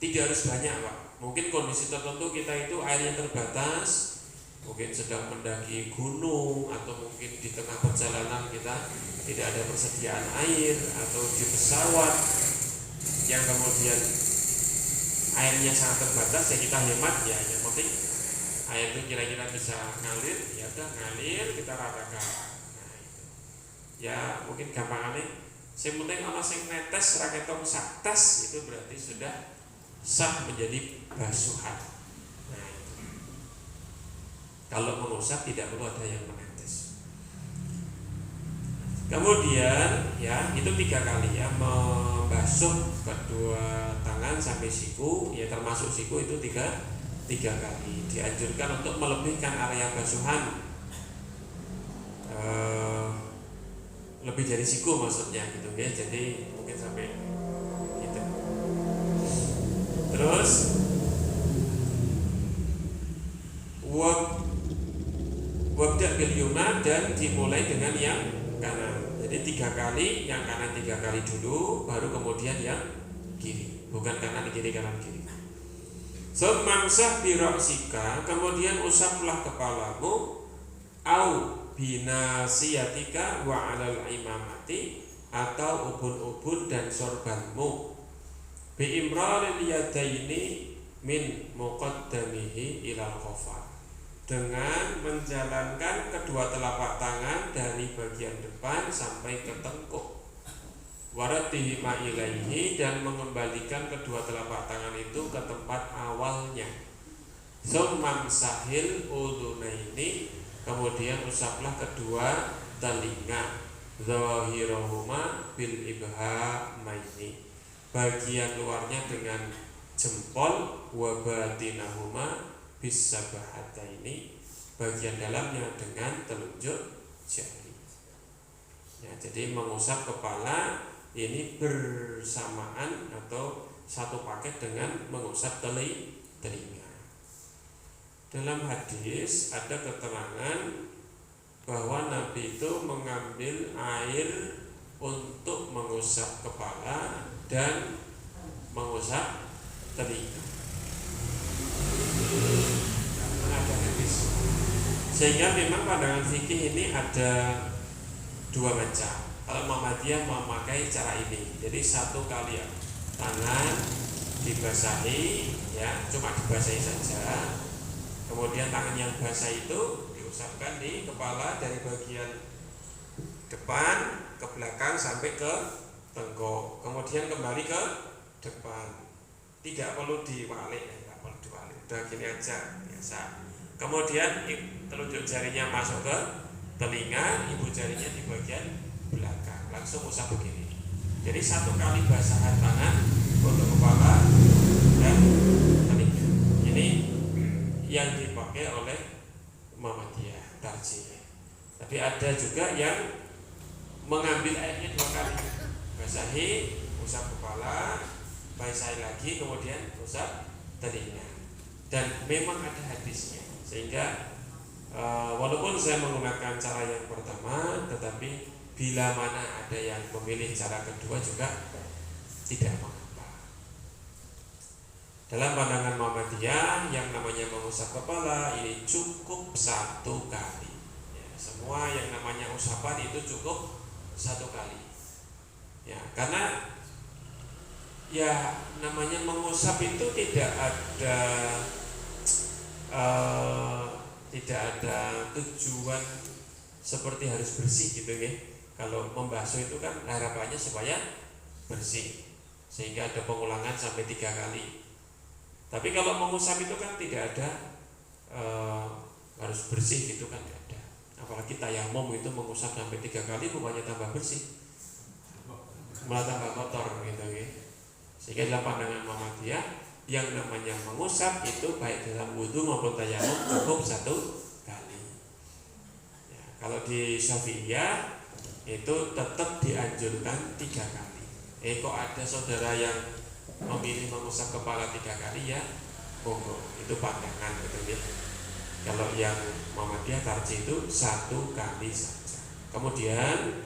Tidak harus banyak, Pak. Mungkin kondisi tertentu kita itu airnya terbatas, mungkin sedang mendaki gunung atau mungkin di tengah perjalanan kita tidak ada persediaan air, atau di pesawat yang kemudian airnya sangat terbatas, ya kita hemat, ya yang penting air itu kira-kira bisa ngalir, ya udah ngalir kita ratakan. Nah itu ya mungkin gampangannya sing penting ana sing netes ra ketok sak tes, itu berarti sudah sah menjadi basuhan. Nah itu. Kalau mengusap tidak perlu ada yang menetes. Kemudian ya itu 3 kali ya, membasuh kedua tangan sampai siku, ya termasuk siku itu 3 kali. Dianjurkan untuk melebihkan area basuhan lebih dari siku maksudnya gitu ya. Jadi mungkin sampai gitu. Terus wabda bil yumna, dan dimulai dengan yang kanan. Jadi 3 kali, yang kanan 3 kali dulu, baru kemudian yang kiri. Bukan kanan kiri kanan kiri. Semamsah birasika, kemudian usaplah kepalamu, au binasiyatika wa alal imamati, atau ubun-ubun dan sorbanmu, bi imraril yadaini min muqaddamihi ilal qafar, dengan menjalankan kedua telapak tangan dari bagian depan sampai ke tengkuk, waratihi ma'ilaihi, dan mengembalikan kedua telapak tangan itu ke tempat awalnya. Summam sahil udhunaini, kemudian usaplah kedua telinga, zahirahuma bil ibhamaini, bagian luarnya dengan jempol, wa batinahuma bis sabahataini, bagian dalamnya dengan telunjuk jari. Ya, jadi mengusap kepala ini bersamaan atau satu paket dengan mengusap telinga. Dalam hadis ada keterangan bahwa Nabi itu mengambil air untuk mengusap kepala dan mengusap telinga. Ada hadis. Sehingga memang pandangan fikih ini ada 2 macam. Kalau Muhammadiyah memakai cara ini, jadi 1 kali ya, tangan dibasahi, ya cuma dibasahi saja. Kemudian tangan yang basah itu diusapkan di kepala dari bagian depan ke belakang sampai ke tengkuk, kemudian kembali ke depan. Tidak perlu diwalik, udah gini aja biasa. Kemudian telunjuk jarinya masuk ke telinga, ibu jarinya di bagian belakang, langsung usap begini. Jadi 1 kali basahan tangan untuk kepala dan telinga. Ini yang dipakai oleh Muhammadiyah tarjih. Tapi ada juga yang mengambil airnya 2 kali, basahi, usap kepala, basahi lagi, kemudian usap telinga. Dan memang ada hadisnya, sehingga walaupun saya menggunakan cara yang pertama, tetapi bila mana ada yang memilih cara kedua juga tidak mengapa. Dalam pandangan Muhammadiyah, yang namanya mengusap kepala ini cukup 1 kali. Ya, semua yang namanya usapan itu cukup 1 kali. Ya, karena ya namanya mengusap itu tidak ada tujuan seperti harus bersih gitu ya. Kalau membasuh itu kan harapannya supaya bersih, sehingga ada pengulangan sampai 3 kali. Tapi kalau mengusap itu kan tidak ada harus bersih gitu kan, tidak ada. Apalagi tayamum itu mengusap sampai 3 kali, bukannya tambah bersih, malah tambah kotor gitu ya. Sehingga dalam pandangan Muhammadiyah, yang namanya mengusap itu baik dalam wudu maupun tayamum cukup 1 kali. Ya, kalau di Syafi'iyah itu tetap dianjurkan 3 kali. Kok ada saudara yang memilih mengusap kepala 3 kali, ya monggo, itu pandangan gitu ya. Kalau yang Muhammadiyah tarjih itu 1 kali saja. Kemudian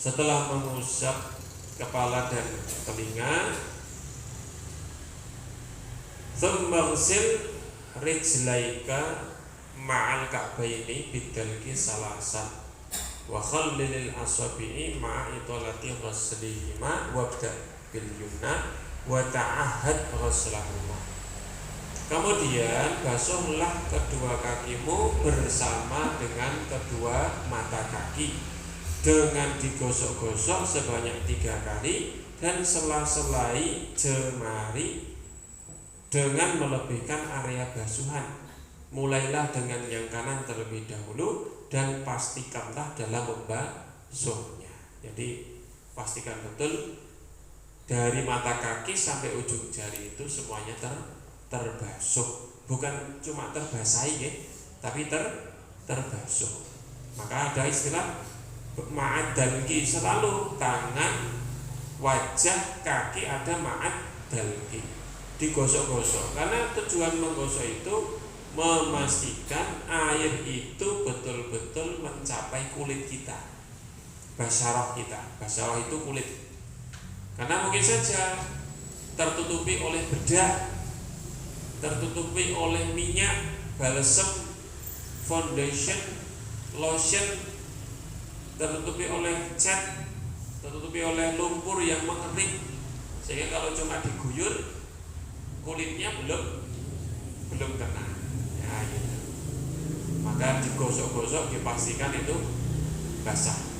setelah mengusap kepala dan telinga, tsumma ghsil rijlaika ma'al ka'baini bidalki salasan wa khallilil asabi'i ma'a itolati ghaslihima wabda bil yumna wa ta'ahad ghaslahuma. Kemudian basuhlah kedua kakimu bersama dengan kedua mata kaki dengan digosok-gosok sebanyak 3 kali dan sela-selai jemari dengan melebihkan area basuhan. Mulailah dengan yang kanan terlebih dahulu dan pastikanlah dalam membasuhnya. Jadi pastikan betul dari mata kaki sampai ujung jari itu semuanya terbasuh, bukan cuma terbasahi ya, tapi terbasuh. Maka ada istilah ma'ad dalki, selalu tangan, wajah, kaki ada ma'ad dalki, digosok-gosok. Karena tujuan menggosok itu memastikan air itu betul-betul mencapai kulit kita, basyarah kita. Basyarah itu kulit. Karena mungkin saja tertutupi oleh bedak, tertutupi oleh minyak, balsem, foundation, lotion, tertutupi oleh cat, tertutupi oleh lumpur yang mengering, sehingga kalau cuma diguyur kulitnya belum kena. Ya, gitu. Maka digosok-gosok dipastikan itu basah.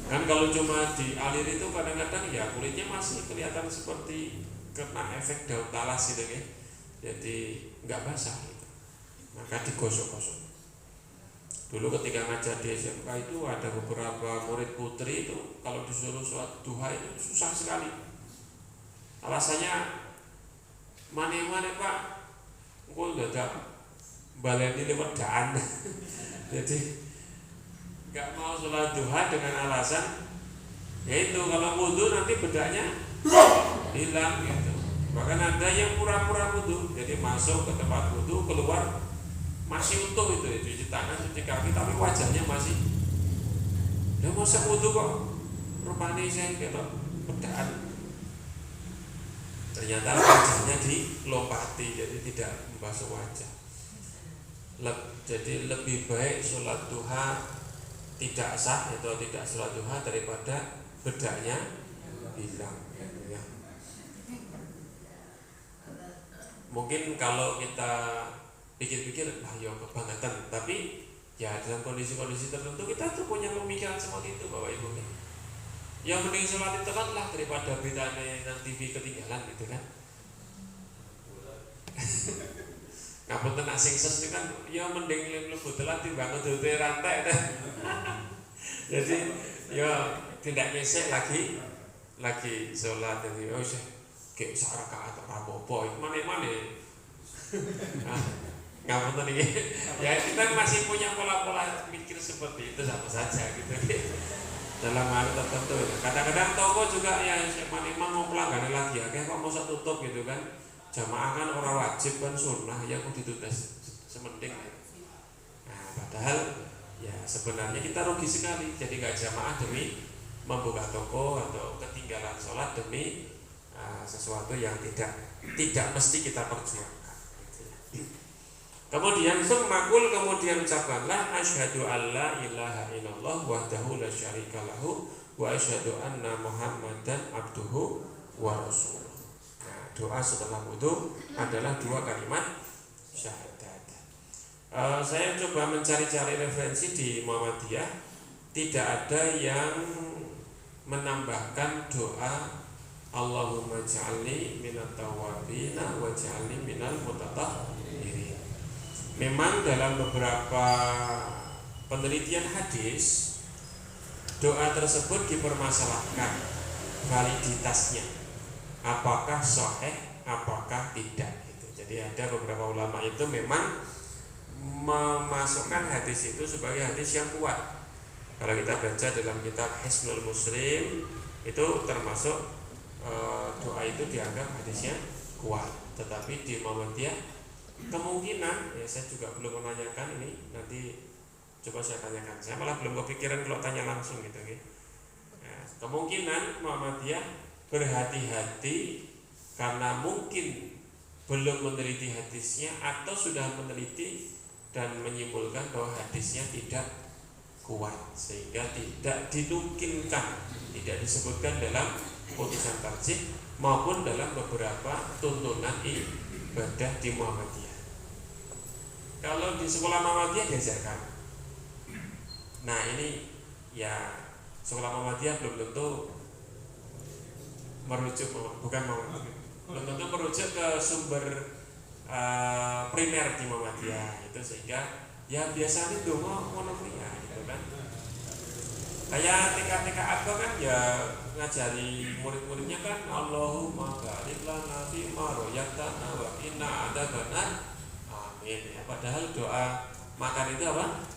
Kan kalau cuma dialir itu kadang-kadang ya kulitnya masih kelihatan seperti kena efek daun talas gitu ya. Jadi nggak basah gitu. Maka digosok-gosok. Dulu ketika ngajar di SMK itu ada beberapa murid putri itu kalau disuruh sholat duha itu susah sekali. Alasannya mana Pak, engko dadak baleni lewat daan. Jadi nggak mau sholat duha dengan alasan yaitu kalau wudu nanti bedanya hilang gitu. Bahkan ada yang pura-pura wudu, jadi masuk ke tempat wudu, keluar masih utuh itu, cuci tangan, cuci kaki, tapi wajahnya masih. Dia masa wudu kok rupanya saya ketok bedaan. Ternyata wajahnya dilompati, jadi tidak membasuh wajah. Jadi lebih baik sholat duha tidak sah atau tidak sholat duha daripada bedaknya hilang. Ya. Mungkin kalau kita pikir-pikir, ya kebangetan, tapi ya dalam kondisi-kondisi tertentu kita tuh punya pemikiran seperti itu, Bapak Ibu. Yang mending sholat itu kan lah daripada beritanya yang TV ketinggalan gitu kan. Ngapunten asing ses itu kan ya mending lebih telat dibangun dari rantai kan. Jadi ya tidak ngesek lagi sholat jadi oh sih kayak sarakaat apa-apa itu mana-mana. Ngapunten iki. Ya kita masih punya pola-pola pikir seperti itu sama saja gitu. Dalam hal tertentu. Kadang-kadang toko juga ya memang mau pelanggan lagi ya, kayak kok mau tutup gitu kan. Jamaah kan orang wajib kan sunnah ya kok ditulis semending. Nah, padahal ya sebenarnya kita rugi sekali. Jadi nggak jamaah demi membuka toko atau ketinggalan sholat demi sesuatu yang tidak mesti kita perjuangkan. Kemudian summakul kemudian ucapkanlah asyhadu alla ilaha illallah wahdahu la syarika lahu wa asyhadu anna muhammadan abduhu wa rasuluh. Nah, doa setelah wudu adalah dua kalimat syahadat. Saya coba mencari-cari referensi di Muhammadiyah, tidak ada yang menambahkan doa Allahumma ja'alni minat tawabina wa ja'alni minal mutatahhirin. Memang dalam beberapa penelitian hadis doa tersebut dipermasalahkan validitasnya, apakah sahih, apakah tidak gitu. Jadi ada beberapa ulama itu memang memasukkan hadis itu sebagai hadis yang kuat. Kalau kita baca dalam kitab Hisnul Muslim itu termasuk doa itu dianggap hadisnya kuat. Tetapi di Muhammadiyah kemungkinan, ya saya juga belum menanyakan ini, nanti coba saya tanyakan. Saya malah belum kepikiran kalau tanya langsung gitu. Ya, kemungkinan Muhammadiyah berhati-hati karena mungkin belum meneliti hadisnya atau sudah meneliti dan menyimpulkan bahwa hadisnya tidak kuat sehingga tidak dinukilkan, tidak disebutkan dalam putusan tarjih maupun dalam beberapa tuntunan ibadah di Muhammadiyah. Kalau di sekolah Muhammadiyah diajarkan. Nah ini ya sekolah Muhammadiyah belum tentu merujuk, bukan belum tentu merujuk ke sumber primer di Muhammadiyah itu, sehingga ya biasanya dongo ngono ya gitu kan. Kayak TK apa kan ya ngajari murid-muridnya kan Allahumma barik lana fi ma royaktana wa inna adzabannar. Amin. Ya, padahal doa makan itu apa?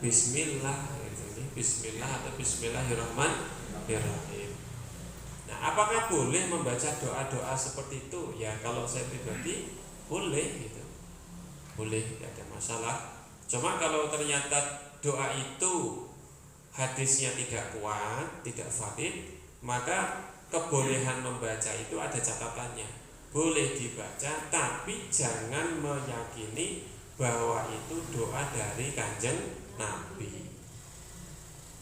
Bismillah itu, Bismillah atau Bismillahirrahmanirrahim. Nah, apakah boleh membaca doa-doa seperti itu? Ya kalau saya pribadi boleh gitu. Boleh, tidak ada masalah. Cuma kalau ternyata doa itu hadisnya tidak kuat, tidak valid, maka kebolehan membaca itu ada catatannya. Boleh dibaca, tapi jangan meyakini bahwa itu doa dari Kanjeng Nabi.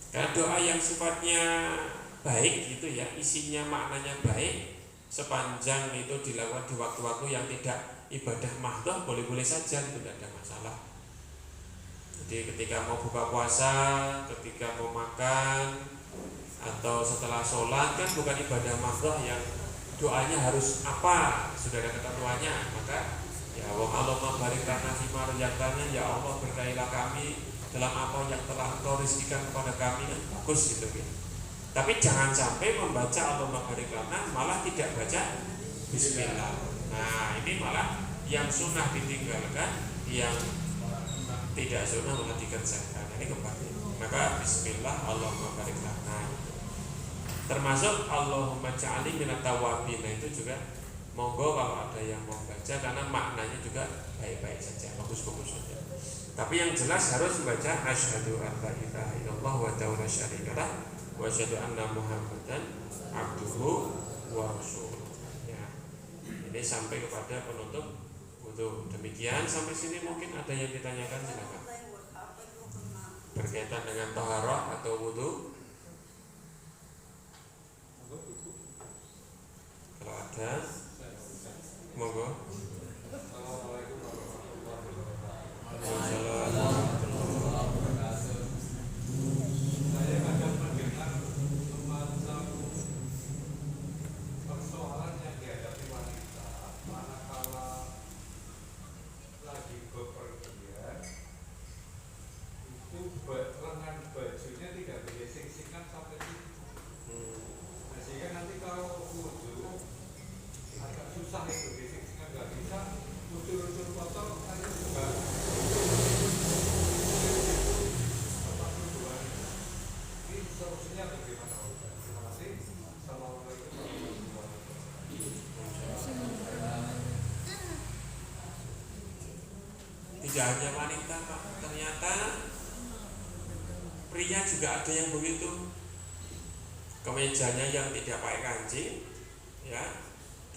Karena doa yang sifatnya baik itu ya, isinya maknanya baik, sepanjang itu dilakukan di waktu-waktu yang tidak ibadah mahdhah, boleh-boleh saja, itu tidak ada masalah. Jadi ketika mau buka puasa, ketika mau makan, atau setelah sholat kan bukan ibadah mahdhah yang doanya harus apa, sudah ada ketentuannya. Maka ya Allahumma barik lana fima razaqtana, ya Allah berkailah kami dalam apa yang telah Engkau rizkikan kepada kami, kan bagus gitu ya. Tapi jangan sampai membaca Allahumma barik lana malah tidak baca bismillah. Nah ini malah yang sunnah ditinggalkan, yang tidak sunnah malah dikerjakan. Ini kembali. Maka bismillah Allahumma barik lana. Termasuk Allahumma ja'alni minat tawabin, itu juga monggo kalau ada yang mau baca, karena maknanya juga baik-baik saja, bagus-bagus saja. Tapi yang jelas harus membaca asyhadu an la ilaha illallah wa la syarika lah wa asyhadu anna muhammadan abduhu wa rasuluh. Ya. Ini sampai kepada penutup wudu. Demikian sampai sini, mungkin ada yang ditanyakan, silakan. Berkaitan dengan taharah atau wudu. Kalau ada, monggo. Saya akan mendengar semacam persoalan yang dihadapi wanita manakala lagi bepergian, itu lengan bajunya tidak boleh sing-singan sampai situ. Nah, sehingga nanti kalau wudu agak susah itu, sing-singan nggak bisa. tidak hanya wanita Pak, ternyata pria juga ada yang begitu. Kemejanya yang tidak pakai kancing, ya.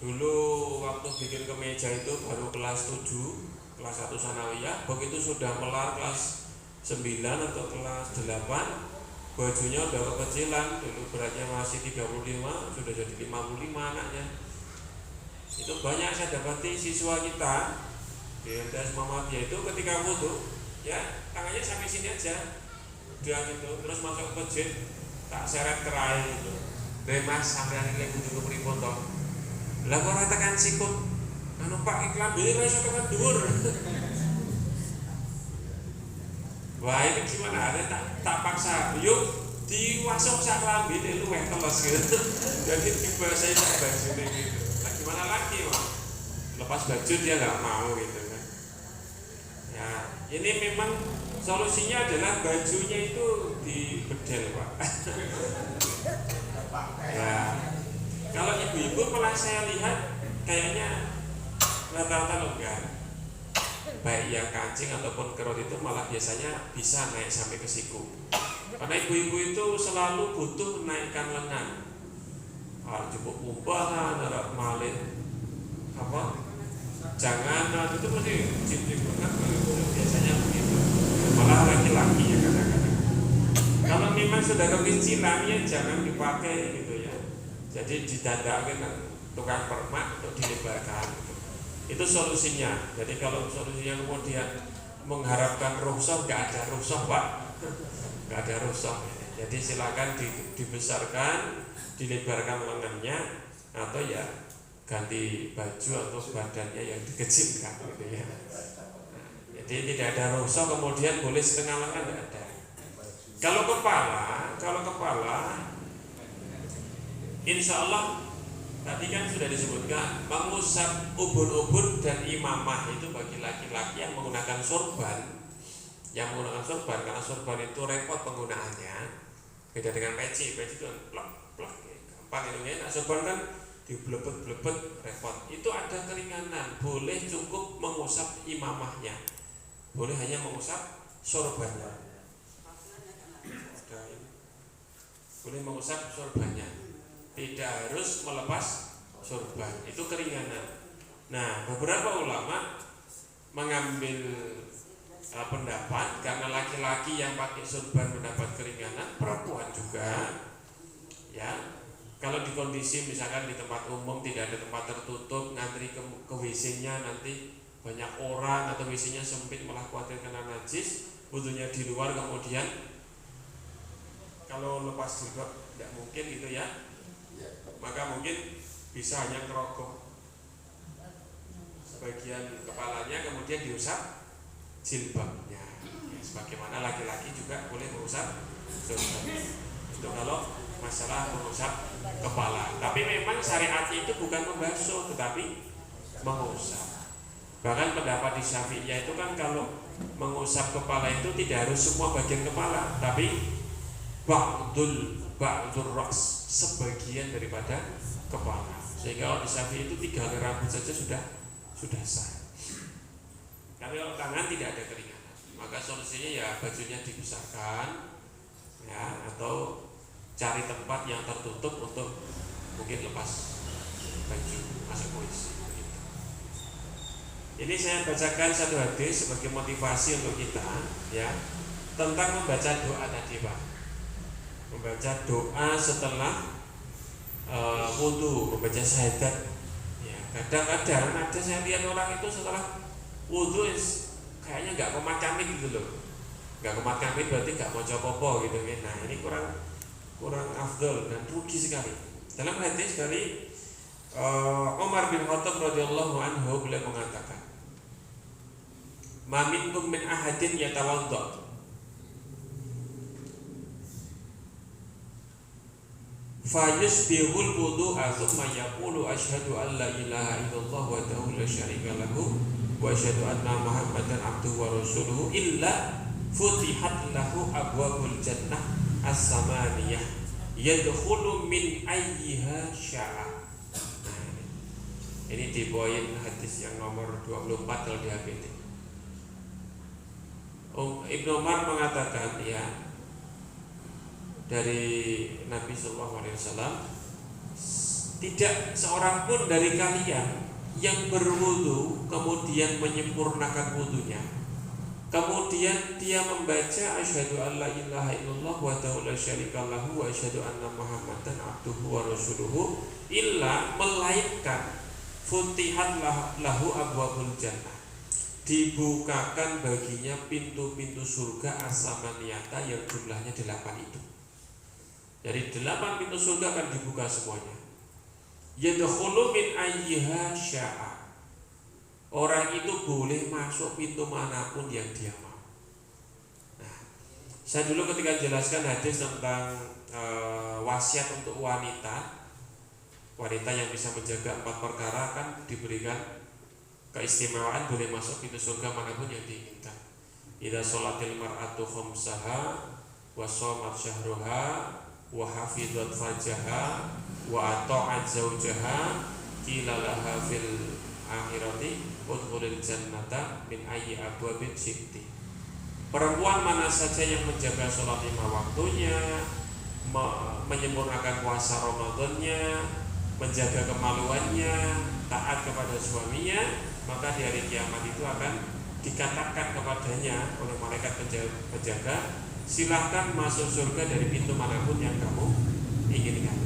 Dulu waktu bikin kemeja itu baru kelas 7, kelas 1 sanawiyah, begitu sudah melar kelas 9 atau kelas 8, bajunya udah kekecilan. Dulu beratnya masih 35, sudah jadi 55 anaknya. Itu banyak saya dapati siswa kita di MTS Muhammadiyah itu ketika wudu, ya tangannya sampai sini aja, dia gitu, terus masuk ke masjid, tak seret kerai gitu. Mas sampai akhirnya wudu kepripun toh? Lah kok ora tekan sikut. Anu Pak iklan ini ora iso tekan dhuwur. Wah ini gimana? Ada tak paksa. Yuk diwasok sak lambene luweh teles gitu. Jadi dibasai sak bajune gitu. Nah gimana lagi, Mas? Lepas baju dia enggak mau gitu kan. Ya, ini memang solusinya adalah bajunya itu dibedel, Pak. Ya. Kalau ibu-ibu malah saya lihat kayaknya rata-rata longgar. Baik yang kancing ataupun kerut itu malah biasanya bisa naik sampai ke siku. Karena ibu-ibu itu selalu butuh naikkan lengan. Cukup umpahan, ada malit apa? Jangan itu mesti cip-cip lengan biasanya begitu. Malah laki-laki ya kadang-kadang. Kalau memang sudah kekecilan ya jangan dipakai gitu ya. Jadi didandakin tukang permak untuk dilebarkan gitu. Itu solusinya. Jadi kalau solusinya kemudian mengharapkan rukhsah, nggak ada rukhsah Pak, nggak ada rukhsah. Jadi silakan dibesarkan, dilebarkan lengannya, atau ya ganti baju atau badannya yang dikecilkan gitu ya. Jadi tidak ada rukhsah kemudian boleh setengah lengan, nggak ada. Kalau kepala insya Allah tadi kan sudah disebutkan mengusap ubun-ubun dan imamah itu bagi laki-laki yang menggunakan sorban. Yang menggunakan sorban, karena sorban itu repot penggunaannya. Beda dengan peci itu plak gampang itu ya. Nah, sorban kan diblebet-blebet repot. Itu ada keringanan, boleh cukup mengusap imamahnya. Boleh hanya mengusap sorbannya. Boleh mengusap sorbannya. Tidak harus melepas sorban, itu keringanan. Nah, beberapa ulama mengambil pendapat karena laki-laki yang pakai sorban mendapat keringanan, perempuan juga. Ya, kalau di kondisi misalkan di tempat umum tidak ada tempat tertutup, ngantri ke WC-nya nanti banyak orang atau WC-nya sempit malah khawatir kena najis, wudunya di luar kemudian kalau lepas jilbab tidak mungkin gitu ya. Maka mungkin bisa hanya ngerogoh sebagian kepalanya kemudian diusap jilbabnya ya, sebagaimana laki-laki juga boleh mengusap jilbabnya. Itu kalau masalah mengusap kepala. Tapi memang syariatnya itu bukan membasuh tetapi mengusap. Bahkan pendapat di Syafi'iyah itu kan kalau mengusap kepala itu tidak harus semua bagian kepala, tapi ba'dul ras, sebagian daripada kepala. Sehingga kalau di Syafi'i itu 3 helai rambut saja sudah sah. Tapi kalau tangan tidak ada keringanan, maka solusinya ya bajunya dibesarkan ya, atau cari tempat yang tertutup untuk mungkin lepas baju masuk WC. Ini saya bacakan satu hadis sebagai motivasi untuk kita ya, tentang membaca doa tadi Pak. Membaca doa setelah wudu, membaca syahadat. Ya, kadang-kadang ada saya lihat orang itu setelah wudu kayaknya nggak komat kamit gitu loh. Nggak komat kamit berarti nggak mau copopo gitu ya. Nah ini kurang afdol dan rugi sekali. Dalam hadis dari Umar bin Khattab radhiyallahu anhu, beliau mengatakan, "Ma minkum min ahadin yatawadda fayusbihul wudu'a thumma yaqulu asyhadu an la ilaha illallah wahdahu la syarika lahu wa asyhadu anna Muhammadan abduhu wa rasuluhu illa futihat lahu abwabul jannah as-samaniyah yadkhulu min ayyiha sya'a." Ini di poin hadis yang nomor 24 kalau di HPT. Ibnu Umar mengatakan ya dari Nabi Sallallahu Alaihi Wasallam, tidak seorang pun dari kalian yang berwudu kemudian menyempurnakan wudunya, kemudian dia membaca asyhadu an la ilaha illallah wa la syarika lahu wa asyhadu anna muhammadan abduhu wa rasuluhu, illa melainkan futihat lahu abwabul jannah, dibukakan baginya pintu-pintu surga as-samaniyata yang jumlahnya 8 itu. Jadi 8 pintu surga akan dibuka semuanya. Yadkhulu min ayyiha sya'a. Orang itu boleh masuk pintu manapun yang dia mau. Nah, saya dulu ketika jelaskan hadis tentang wasiat untuk wanita yang bisa menjaga 4 perkara kan diberikan keistimewaan boleh masuk pintu surga manapun yang diinginkan. Idza sholatil mar'atu khamsaha wa shamat syahruha wa hafizat farjaha wa ata'at zawjaha qila laha fil akhirati udkhulil jannata min ayyi abwabin syi'ti. Perempuan mana saja yang menjaga sholat 5 waktunya, menyempurnakan puasa Ramadannya, menjaga kemaluannya, taat kepada suaminya, maka di hari kiamat itu akan dikatakan kepadanya oleh malaikat penjaga, silahkan masuk surga dari pintu manapun yang kamu inginkan.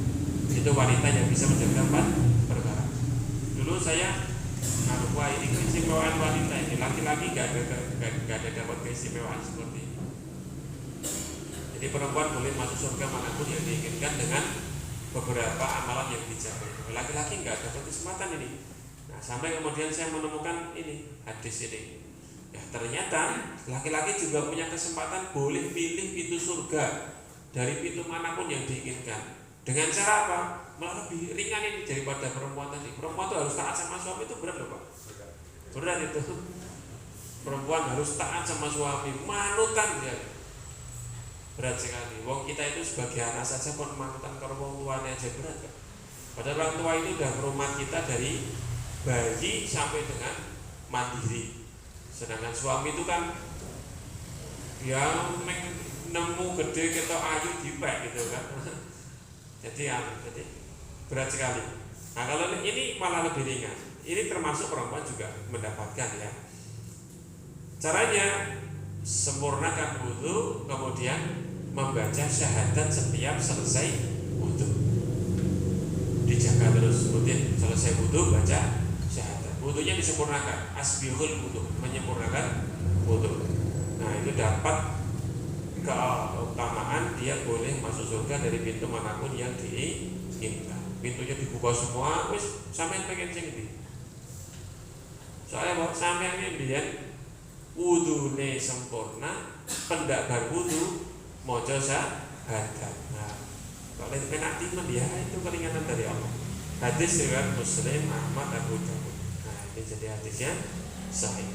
Itu wanita yang bisa menjaga 4 perkara. Dulu saya wah ini keistimewaan wanita ini, laki-laki gak ada dapat keistimewaan seperti ini. Jadi perempuan boleh masuk surga manapun yang diinginkan dengan beberapa amalan yang dijaga. Laki-laki nggak dapat kesempatan ini. Nah, sampai kemudian saya menemukan ini hadis ini. Ya ternyata laki-laki juga punya kesempatan boleh pilih pintu surga dari pintu manapun yang diinginkan. Dengan cara apa? Malah lebih ringan ini daripada perempuan tadi. Perempuan itu harus taat sama suami, itu berat loh Pak. Berat itu. Perempuan harus taat sama suami, manutan dia. Berat sekali. Wong kita itu sebagai anak saja pun manutan ke wong tuanya aja berat kan. Padahal orang tua itu udah merumah kita dari bayi sampai dengan mandiri. Sedangkan suami itu kan yang nemu gede ketok ayu dipek gitu kan. Jadi berat sekali. Nah kalau ini malah lebih ringan. Ini termasuk perempuan juga mendapatkan ya. Caranya sempurnakan wudu, kemudian membaca syahadat setiap selesai wudu. Dijaga terus rutin, selesai wudu baca syahadat. Wudunya disempurnakan, asbihul wudu, menyempurnakan wudu. Nah itu dapat keutamaan, dia boleh masuk surga dari pintu manapun yang diinginkan. Pintunya dibuka semua, wis sampean pengen sing ndi. Soalnya kok sampean iki mbiyen wudune sempurna, pendak bar wudu maca syahadat. Nah, kalau penak timen ya itu keringanan dari Allah. Hadis riwayat Muslim, Ahmad, Abu Dawud. Nah, ini jadi hadisnya sahih.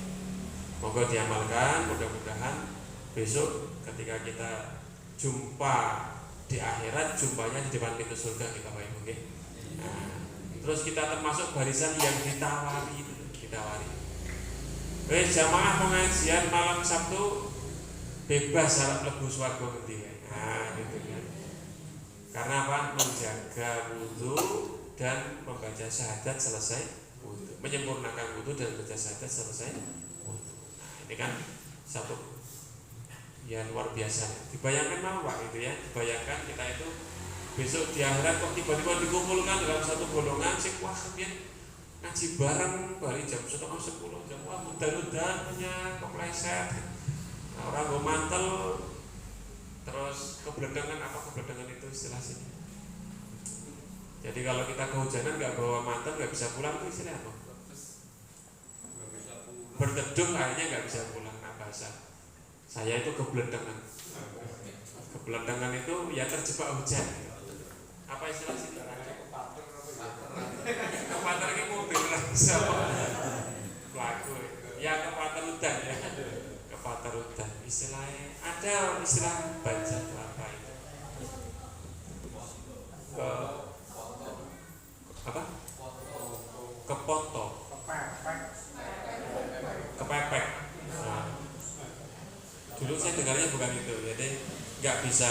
Moga diamalkan, mudah-mudahan besok ketika kita jumpa di akhirat, jumpanya di depan pintu surga kita Bapak Ibu. Nah, terus kita termasuk barisan yang ditawari. Jamaah pengajian malam Sabtu bebas harap lebu swarga ngendi. Nah, gitu kan. Karena apa? Menjaga wudu dan membaca syahadat selesai wudu, menyempurnakan wudu dan membaca syahadat selesai wudu. Nah, ini kan satu ya luar biasa. Dibayangkan mau Pak gitu ya. Dibayangkan kita itu besok di akhirat kok tiba-tiba dikumpulkan dalam satu golongan sing wah kepiye ngaji bareng bari jam 9:30 jam wah mudah-mudahan punya kepleset. Nah, orang gue mantel terus kebeledengan, apa kebeledengan itu istilah sini. Jadi kalau kita kehujanan nggak bawa mantel nggak bisa pulang itu istilah apa? Berteduh akhirnya nggak bisa pulang. Nah bahasa saya itu kebeledengan. Kebeledengan itu ya terjebak hujan. Apa istilah sini? Kepater ini mobil lah siapa? Pelaku. Ya kepater hutan ya. Kepater hutan. Istilahnya ada istilah baca apa itu? Apa? Kepoto. Kepepek. Nah. saya dengarnya bukan itu, jadi nggak bisa.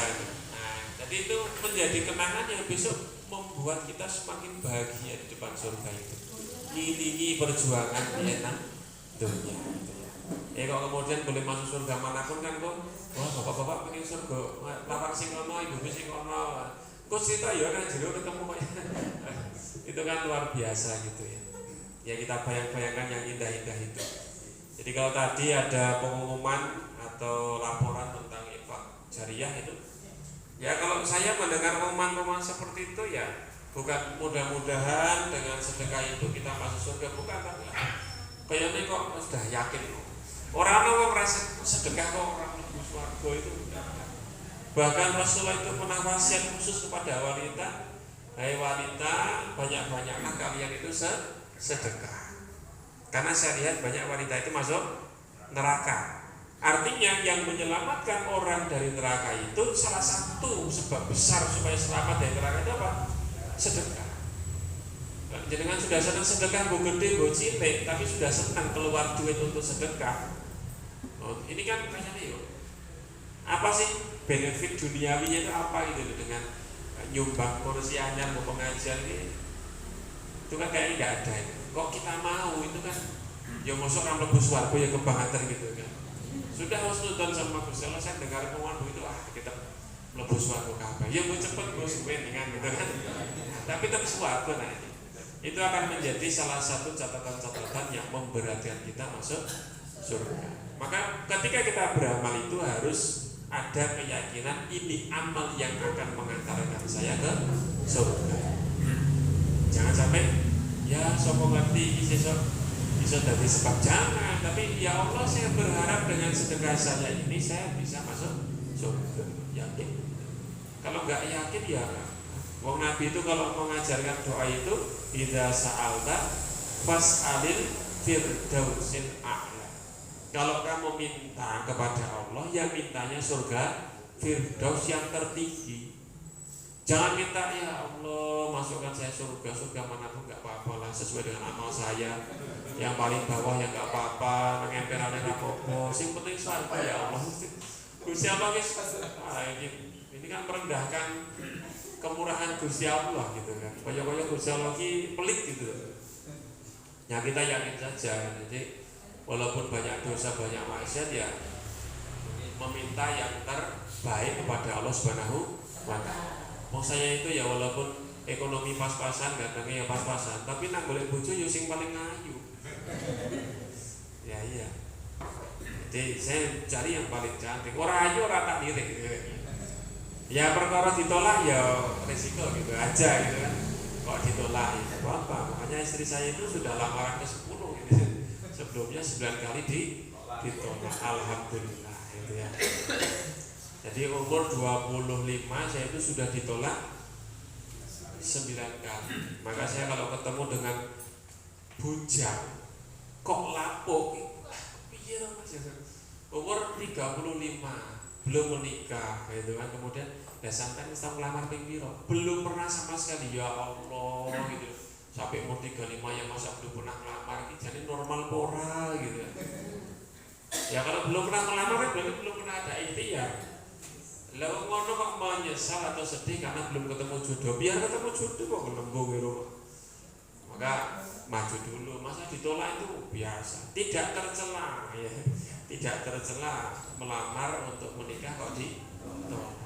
Nah, jadi itu menjadi kenangan yang besok membuat kita semakin bahagia di depan surga itu. Ngiringi perjuangan di enak dunia gitu ya. Kalau kemudian boleh masuk surga manapun kan kok, wah bapak-bapak pengen surga, lapang sing kono, ibu sing kono. Kok cerita ya kan jero ketemu itu kan luar biasa gitu ya. Ya kita bayang-bayangkan yang indah-indah itu. Jadi kalau tadi ada pengumuman atau laporan tentang infak jariah itu, ya kalau saya mendengar pengumuman seperti itu ya bukan mudah-mudahan dengan sedekah itu kita masuk surga, bukan, tapi kayaknya kok sudah yakin orang merasa sedekah kok orang lebih surga itu. Bahkan Rasulullah itu pernah wasiat khusus kepada wanita, hai wanita, banyak-banyaklah kalian itu sedekah. Karena saya lihat banyak wanita itu masuk neraka. Artinya yang menyelamatkan orang dari neraka itu salah satu sebab besar supaya selamat dari neraka itu apa? Sedekah. Jangan sudah senang sedekah bu gede bu cilik, tapi sudah senang keluar duit untuk sedekah. Ini kan kayaknya apa sih benefit duniawinya itu apa gitu dengan nyumbang kursi anyar mau pengajian ini? Itu kan kayaknya nggak ada. Kok kita mau itu kan? Ya masuk orang lebu swarga ya kebangetan gitu kan. Sudah harus nonton sama Gus Allah, saya dengar pengumuman itu kita lebu swarga kabeh. Ya mau cepet Gus dengan gitu kan. Tapi tetap swarga nah ini. Itu akan menjadi salah satu catatan-catatan yang memberatkan kita masuk surga. Maka ketika kita beramal itu harus ada keyakinan ini amal yang akan mengantarkan saya ke surga. Jangan sampai ya sapa ngerti bisa dari sebab, jangan, tapi ya Allah saya berharap dengan sedekah saya ini saya bisa masuk surga. Yakin? Kalau nggak yakin ya wong Nabi itu kalau mengajarkan doa itu idza sa'alta fas'alil firdausil a'la. Kalau kamu minta kepada Allah, ya mintanya surga firdaus yang tertinggi. Jangan minta ya Allah masukkan saya surga manapun nggak apa-apa lah, sesuai dengan amal saya. Yang paling bawah ya nggak apa-apa, mengemperannya apa-apa. Yang penting surga ya Allah. Gusti Allah ini kan merendahkan kemurahan Gusti Allah gitu kan. Kaya-kaya Gusti Allah ini pelit gitu. Ya kita yakin saja. Jadi walaupun banyak dosa, banyak maksiat ya meminta yang terbaik kepada Allah Subhanahu wa taala. Mau saya itu ya walaupun ekonomi pas-pasan, gantengnya ya pas-pasan, tapi nak golek bojo yo sing paling ayu. Ya iya. Jadi saya cari yang paling cantik. Ora ayu ora tak lirik. Ya perkara ditolak ya resiko gitu aja gitu kan. Kok ditolak ya apa? Makanya istri saya itu sudah lamaran ke-10 gitu. Sebelumnya 9 kali ditolak. Alhamdulillah gitu ya. Jadi umur 25 saya itu sudah ditolak 9 kali. Maka saya kalau ketemu dengan bujang kok lapuk piye to Mas? Umur 35 belum menikah gitu kan. Kemudian ya sampai wis ngelamar ping piro? Belum pernah sama sekali. Ya Allah gitu. Sampai umur 35 ya masa belum pernah ngelamar, ini jadi normal pora gitu. Ya kalau belum pernah ngelamar berarti belum pernah ada ikhtiar. Lalu ngono kok menyesal atau sedih karena belum ketemu jodoh. Biar ketemu jodoh kok gelembung gitu. Maka maju dulu. Masa ditolak itu biasa. Tidak tercela ya. Tidak tercela melamar untuk menikah kok ditolak.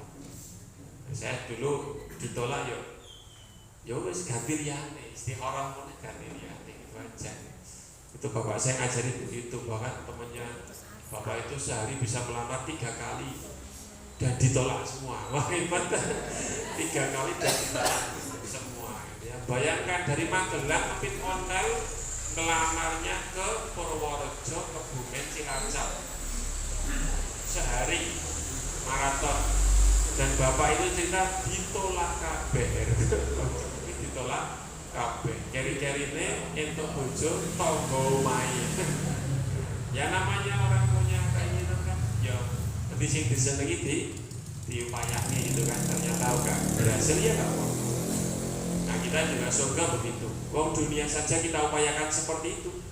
Saya dulu ditolak ya wis ganti liyane, istikharah pun ganti liyane itu aja. Itu bapak saya ngajari begitu, bahkan temannya bapak itu sehari bisa melamar 3 kali dan ditolak semua. Wah hebat. 3 kali dan ditolak semua ya. Bayangkan dari Magelang ke Onel ngelamarnya ke Purworejo, Kebumen, Cilacap sehari maraton, dan bapak itu cerita ditolak kabeh. Ditolak kabeh. Keri-kerine entuk bojo tangga main. Ya namanya orang punya keinginan kan ya di sing disenengi diupayakan itu kan, ternyata enggak berhasil ya enggak apa. Nah kita juga surga begitu. Wong dunia saja kita upayakan seperti itu.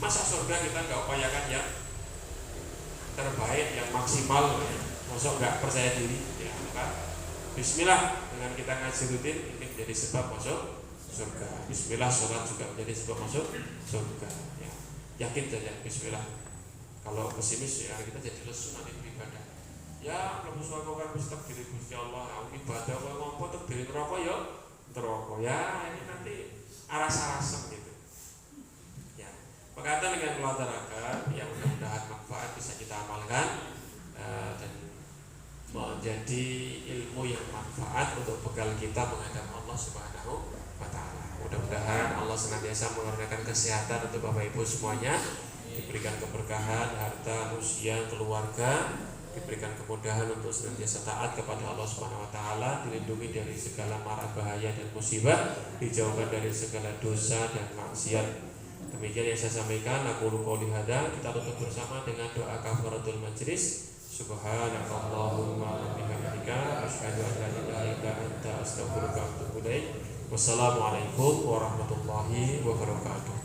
Masa surga kita enggak upayakan ya terbaik, yang maksimal. Masuk nggak percaya diri, ya maka Bismillah dengan kita ngaji rutin ini menjadi sebab masuk surga. Bismillah sholat juga menjadi sebab masuk surga. Ya, yakin saja Bismillah. Kalau pesimis ya kita jadi lesu nanti beribadah. Ya, kalau suatu kan mesti takdir Gusti Allah, ibadah kok ngompo takdir neraka ya neraka. Ya, ini nanti aras-arasan gitu. Ya, berkaitan dengan olahraga yang mudah-mudahan manfaat bisa kita amalkan dan menjadi ilmu yang manfaat untuk bekal kita menghadap Allah Subhanahu wa Ta'ala. Mudah-mudahan Allah senantiasa mengaruniakan kesehatan untuk Bapak Ibu semuanya, diberikan keberkahan harta, usia, keluarga, diberikan kemudahan untuk senantiasa taat kepada Allah Subhanahu wa Ta'ala, dilindungi dari segala mara bahaya dan musibah, dijauhkan dari segala dosa dan maksiat. Demikian yang saya sampaikan. Aku qouli hadza, kita tutup bersama dengan doa kafaratul majlis. Subhanakallahumma wa bihamdika asyhadu an la ilaha illa anta astaghfiruka wa atubu ilaik. Wassalamualaikum warahmatullahi wabarakatuh.